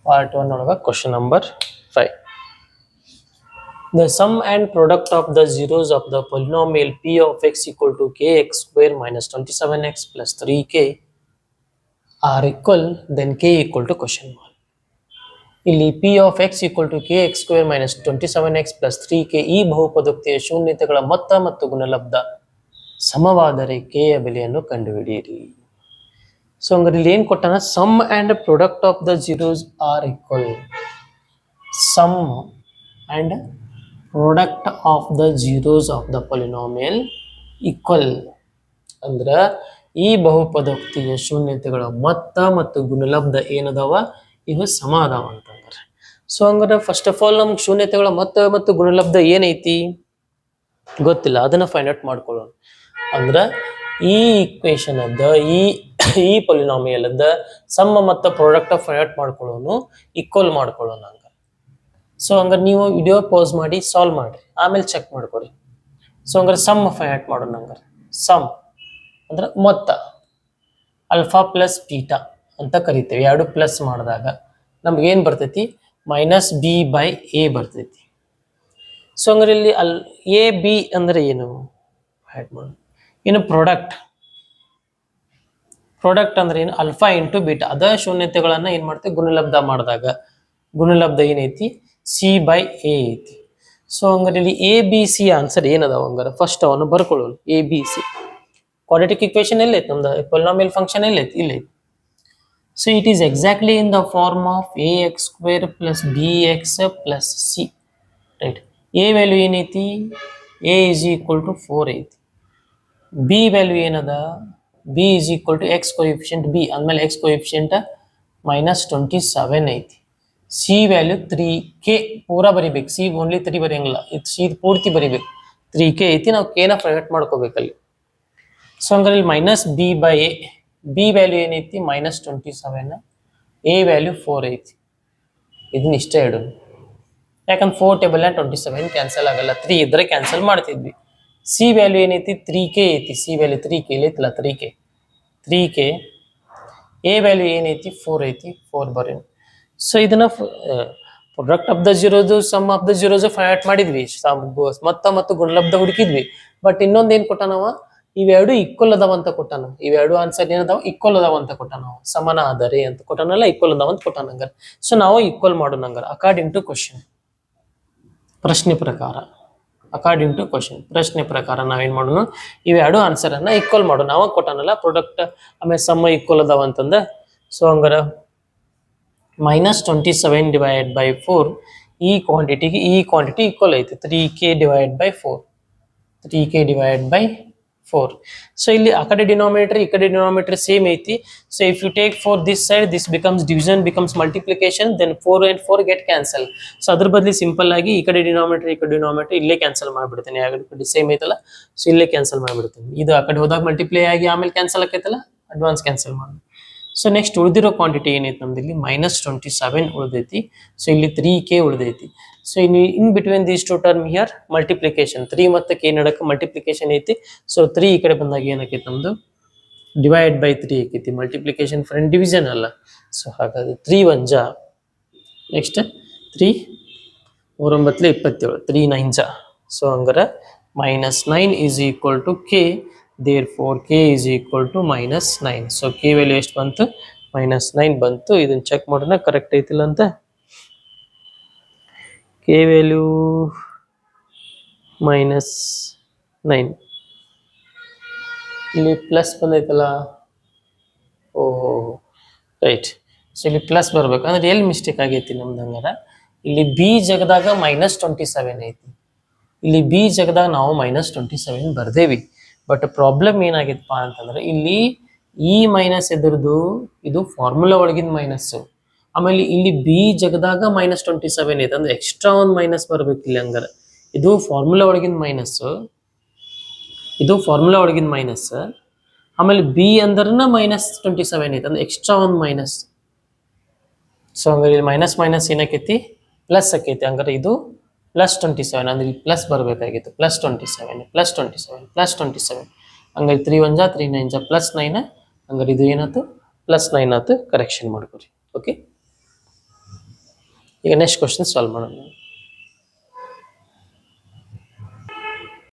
Part 1 ಒಳಗೆ question number 5. The sum and product of the zeros of the polynomial p of x equal to kx square minus 27x plus 3k are equal, then k equal to question mark. ಇಲ್ಲಿ p of x equal to kx square minus 27x plus 3k ಈ ಬಹುಪದೋಕ್ತಿಯ ಶೂನ್ಯತೆಗಳ ಮೊತ್ತ ಮತ್ತು ಗುಣಲಬ್ಧ ಸಮವಾದರೆ k ಯ ಬೆಲೆಯನ್ನು ಕಂಡುಹಿಡಿಯಿರಿ. ಸೊ ಹಂಗಾರೆ ಇಲ್ಲಿ ಏನು ಕೊಟ್ಟಾನ? Sum and product of the zeros are equal. Sum and product of the zeros of the polynomial equal ಅಂದ್ರೆ ಈ ಬಹುಪದೋಕ್ತಿಯ ಶೂನ್ಯತೆಗಳ ಮೊತ್ತ ಮತ್ತು ಗುಣಲಬ್ಧ ಏನದಾವ? ಇವು ಸಮ ಅದಾವ ಅಂತಂದ್ರೆ. ಸೊ ಹಂಗಾರೆ ಫಸ್ಟ್ ಆಫ್ ಆಲ್ ನಮ್ಗೆ ಶೂನ್ಯತೆಗಳ ಮೊತ್ತ ಮತ್ತು ಗುಣಲಬ್ಧ ಏನೈತಿ ಗೊತ್ತಿಲ್ಲ, ಅದನ್ನ ಫೈಂಡ್ ಔಟ್ ಮಾಡ್ಕೊಳ್ಳೋಣ. ಅಂದ್ರೆ ಈ ಇಕ್ವೇಶನ್ ಅದ ಈ ಪಾಲಿನಾಮಿಯಲ್ ಅದ ಸಮ್ ಮತ್ತು ಪ್ರಾಡಕ್ಟ್ ಫೈಂಡ್ ಔಟ್ ಮಾಡ್ಕೊಳ್ಳೋನು, ಈಕ್ವಲ್ ಮಾಡ್ಕೊಳ್ಳೋಣ. ಸೊ ಹಂಗಾರೆ ನೀವು ವಿಡಿಯೋ ಪಾಸ್ ಮಾಡಿ ಸಾಲ್ವ್ ಮಾಡ್ರಿ, ಆಮೇಲೆ ಚೆಕ್ ಮಾಡ್ಕೊರಿ. ಸೊ ಹಂಗಾರೆ ಸಮ್ ಫೈಂಡ್ ಔಟ್ ಮಾಡೋಣ. ಹಂಗಾರೆ ಸಮ್ ಅಂದ್ರೆ ಮೊತ್ತ, ಅಲ್ಫಾ ಪ್ಲಸ್ ಬೀಟಾ ಅಂತ ಕರಿತೇವೆ. ಎರಡು ಪ್ಲಸ್ ಮಾಡಿದಾಗ ನಮ್ಗೆ ಏನು ಬರ್ತೈತಿ? -b/a ಬರ್ತೈತಿ. ಸೊ ಹಂಗಾರೆ ಇಲ್ಲಿ ಎ ಬಿ ಅಂದ್ರೆ ಏನು ಆ್ಯಡ್ ಮಾಡೋಣ. ಇನ್ನು ಪ್ರಾಡಕ್ಟ್ ಅಂದ್ರೆ ಏನು? Alpha into beta. ಅದ ಶೂನ್ಯತೆಗಳನ್ನ ಏನು ಮಾಡ್ತೀವಿ? ಗುಣಲಬ್ಧ ಮಾಡಿದಾಗ ಗುಣಲಬ್ಧ ಏನೈತಿ? c/a ಐತಿ. ಸೊ ಹಂಗಾರೆ ಇಲ್ಲಿ ABC ಆನ್ಸರ್ ಏನದಾವ? ಹಂಗಾರೆ ಫಸ್ಟ್ ಅವನು ಬರ್ಕೊಳ್ಳೋಣ. ABC ಕ್ವಾಡ್ರಾಟಿಕ್ ಇಕ್ವೇಶನ್ ಎಲ್ಲೈತಿ? ನಮ್ದು ಪಾಲಿನಾಮಿಯಲ್ ಫಂಕ್ಷನ್ ಎಲ್ಲೈತಿ? ಇಲ್ಲೈತಿ. So it is exactly in the form of ax² plus bx plus c. Right. A value ಏನೈತಿ? a is equal to 4 ಐತಿ. ಬಿ ವ್ಯಾಲ್ಯೂ ಏನದ? b is equal to x coefficient b ಅಂದಮೇಲೆ x ಕೋಎಫಿಷಿಯಂಟ್ -27 ಐತಿ. ಸಿ ವ್ಯಾಲ್ಯೂ 3k ಪೂರಾ ಬರಿಬೇಕು. ಸಿ ಓನ್ಲಿ 3 ಬರೆಯಂಗಿಲ್ಲ, ಇದು ಸಿ ಪೂರ್ತಿ ಬರಿಬೇಕು. 3k ಐತಿ, ನಾವು ಕೇನ ಫೈಂಡ್ ಮಾಡ್ಕೋಬೇಕಲ್ಲಿ. ಸೊ ಹಂಗಾರೆ ಇಲ್ಲಿ -b/a, ಬಿ ವ್ಯಾಲ್ಯೂ ಏನೈತಿ? -27, ಎ ವ್ಯಾಲ್ಯೂ 4 ಐತಿ. ಇದನ್ನ ಇಷ್ಟ ಇಡೋಣ, ಯಾಕಂದ್ರೆ 4 ಟೇಬಲ್ 27 ಕ್ಯಾನ್ಸಲ್ ಆಗಲ್ಲ, 3 ಇದ್ರೆ ಕ್ಯಾನ್ಸಲ್ ಮಾಡ್ತಿದ್ವಿ. ಸಿ ವ್ಯಾಲ್ಯೂ ಏನೈತಿ? 3k ಐತಿ. ಸಿ ವ್ಯಾಲ್ಯೂ 3k ಇಲ್ಲೈತಿಲ್ಲ, 3k. ಎ ವ್ಯಾಲ್ಯೂ ಏನೈತಿ? 4 ಐತಿ, 4 ಬರೀ. ಸೊ ಇದನ್ನ product of the zeros, sum of the zeros find out ಮಾಡಿದ್ವಿ, ಮೊತ್ತ ಮತ್ತು ಗುಣಲಬ್ಧ ಹುಡುಕಿದ್ವಿ. ಬಟ್ ಇನ್ನೊಂದು ಏನು ಕೊಟ್ಟ ನಾವು? ಇವೆರಡು ಈಕ್ವಲ್ ಅದಾವ ಅಂತ ಕೊಟ್ಟಾನ. ಇವೆರಡು ಆನ್ಸರ್ ಏನದಾವ ಈಕ್ವಲ್ ಅದಾವ ಅಂತ ಕೊಟ್ಟಾನ. ಸಮಾನ ಆದರೆ ಅಂತ ಕೊಟ್ಟಾನಲ್ಲ, ಈಕ್ವಲ್ ಅದಾವ ಅಂತ ಕೊಟ್ಟಾನ. ಹಂಗಾರ ಸೊ ನಾವು ಈಕ್ವಲ್ ಮಾಡೋಣ ಹಂಗಾರ ಅಕಾರ್ಡಿಂಗ್ ಟು ಕ್ವಶನ್. ಪ್ರಶ್ನೆ ಪ್ರಕಾರ ಅಕಾರ್ಡಿಂಗ್ ಟು ಕ್ವಶನ್, ಪ್ರಶ್ನೆ ಪ್ರಕಾರ ನಾವೇನ್ ಮಾಡೋಣ, ಇವೆರಡು ಆನ್ಸರ್ ಅನ್ನ ಈಕ್ವಲ್ ಮಾಡೋಣ. ನಾವು ಕೊಟ್ಟಾನಲ್ಲ ಪ್ರಾಡಕ್ಟ್ ಆಮೇಲೆ ಸಮ ಈಕ್ವಲ್ ಅದಾವ ಅಂತಂದ. ಸೊ ಹಂಗಾರ -27 ಡಿವೈಡೆಡ್ ಬೈ 4 ಈ ಕ್ವಾಂಟಿಟಿಗೆ ಈ ಕ್ವಾಂಟಿಟಿ ಈಕ್ವಲ್ ಐತಿ. 3k divided by 4, 3k divided by 4. So ಇಲ್ಲಿ ಆ ಕಡೆ ಡಿನಾಮಿನೇಟರ್ ಈ ಕಡೆ ಡಿನಾಮಿನೇಟರ್ ಸೇಮ್ ಐತಿ. So if you take 4 this side, this becomes division, becomes multiplication, then 4 and 4 get cancel. So ಅದ್ರ ಬದಲಿ ಸಿಂಪಲ್ ಆಗಿ ಈ ಕಡೆ ಡಿನಾಮಿನೇಟರ್ ಈ ಕಡೆ ಡಿನಾಮಿನೇಟರ್ ಇಲ್ಲೇ ಕ್ಯಾನ್ಸಲ್ ಮಾಡ್ಬಿಡ್ತೇನೆ. ಆ ಕಡೆ ಸೇಮ್ ಐತಲ್ಲ, ಸೊ ಇಲ್ಲೇ ಕ್ಯಾನ್ಸಲ್ ಮಾಡ್ಬಿಡ್ತೇನೆ. ಇದು ಆ ಕಡೆ ಹೋದಾಗ ಮಲ್ಟಿಪ್ಲೈ ಆಗಿ ಆಮೇಲೆ ಕ್ಯಾನ್ಸಲ್ ಆಕೈತಲ್ಲ, ಅಡ್ವಾನ್ಸ್ ಕ್ಯಾನ್ಸಲ್ ಮಾಡಿ. ಸೊ ನೆಕ್ಸ್ಟ್ ಉಳಿದಿರೋ ಕ್ವಾಂಟಿಟಿ ಏನೈತಿ ನಮ್ದು ಇಲ್ಲಿ -27 ಉಳಿದೈತಿ. ಸೊ ಇಲ್ಲಿ 3k ಉಳಿದೈತಿ. So in between these two term here multiplication 3 ಮತ್ತು k ನಡಕ್ಕೆ ಮಲ್ಟಿಪ್ಲಿಕೇಶನ್ ಐತಿ. ಸೊ 3 ಈ ಕಡೆ ಬಂದಾಗ ಏನಾಕೈತಿ ನಮ್ದು ಡಿವೈಡ್ ಬೈ 3 ಆಕೈತಿ. ಮಲ್ಟಿಪ್ಲಿಕೇಶನ್ ಫ್ರೆಂಡ್ ಡಿವಿಷನ್ ಅಲ್ಲ. ಸೊ ಹಾಗಾಗಿ 3 1 ಜಾ, ನೆಕ್ಸ್ಟ್ 3 3 9 27, 3 9 ಜಾ. ಸೊ ಹಂಗಾರ -9 is equal to k. Therefore k is equal to -9. So k value ಎಷ್ಟು ಬಂತು, -9 ಬಂತು. ಇದನ್ನ ಚೆಕ್ ಮಾಡೋಣ ಕರೆಕ್ಟ್ ಐತಿಲ್ಲ ಅಂತ. k ವ್ಯಾಲ್ಯೂ -9, ಇಲ್ಲಿ ಪ್ಲಸ್ ಬಂದೈತಲ್ಲ. ಓಹೋ ರೈಟ್. ಸೊ ಇಲ್ಲಿ ಪ್ಲಸ್ ಬರ್ಬೇಕಂದ್ರೆ ಎಲ್ಲಿ ಮಿಸ್ಟೇಕ್ ಆಗೈತಿ ನಮ್ದು, ಹಂಗಾರ ಇಲ್ಲಿ ಬಿ ಜಗದಾಗ -27 ಐತಿ. ಇಲ್ಲಿ ಬಿ ಜಗದಾಗ ನಾವು -27 ಬರ್ದೇವಿ. ಬಟ್ ಪ್ರಾಬ್ಲಮ್ ಏನಾಗಿತ್ತಪ್ಪ ಅಂತಂದ್ರೆ ಇಲ್ಲಿ ಈ ಮೈನಸ್ ಎದುರ್ದು ಇದು ಫಾರ್ಮುಲಾ ಒಳಗಿನ ಮೈನಸ್. ಆಮೇಲೆ ಇಲ್ಲಿ ಬಿ ಜಗದಾಗ -27 ಐತೆ ಅಂದ್ರೆ ಎಕ್ಸ್ಟ್ರಾ ಒಂದು ಮೈನಸ್ ಬರ್ಬೇಕು ಇಲ್ಲಿ. ಹಂಗಾರ ಇದು ಫಾರ್ಮುಲಾ ಒಳಗಿನ ಮೈನಸ್, ಇದು ಫಾರ್ಮುಲಾ ಒಳಗಿನ ಮೈನಸ್. ಆಮೇಲೆ ಬಿ ಅಂದ್ರನ -27 ಐತೆ ಅಂದ್ರೆ ಎಕ್ಸ್ಟ್ರಾ ಒಂದು ಮೈನಸ್. ಸೊ ಹಂಗಾರೆ ಇಲ್ಲಿ ಮೈನಸ್ ಏನಕ್ಕೈತಿ, ಪ್ಲಸ್ ಆಕೈತಿ. ಹಂಗಾರೆ ಇದು +27 ಅಂದ್ರೆ ಇಲ್ಲಿ ಪ್ಲಸ್ ಬರಬೇಕಾಗಿತ್ತು. +27 +27 ಹಂಗಾರೆ 3 1 ಜಾ 3 9 ಜಾ +9. ಹಂಗಾರೆ ಇದು ಏನಾಯ್ತು +9 ಆಯ್ತು. ಕರೆಕ್ಷನ್ ಮಾಡ್ಕೊರಿ. ಓಕೆ, ಈಗ ನೆಕ್ಸ್ಟ್ ಕ್ವಶನ್ ಸಾಲ್ವ್ ಮಾಡೋಣ.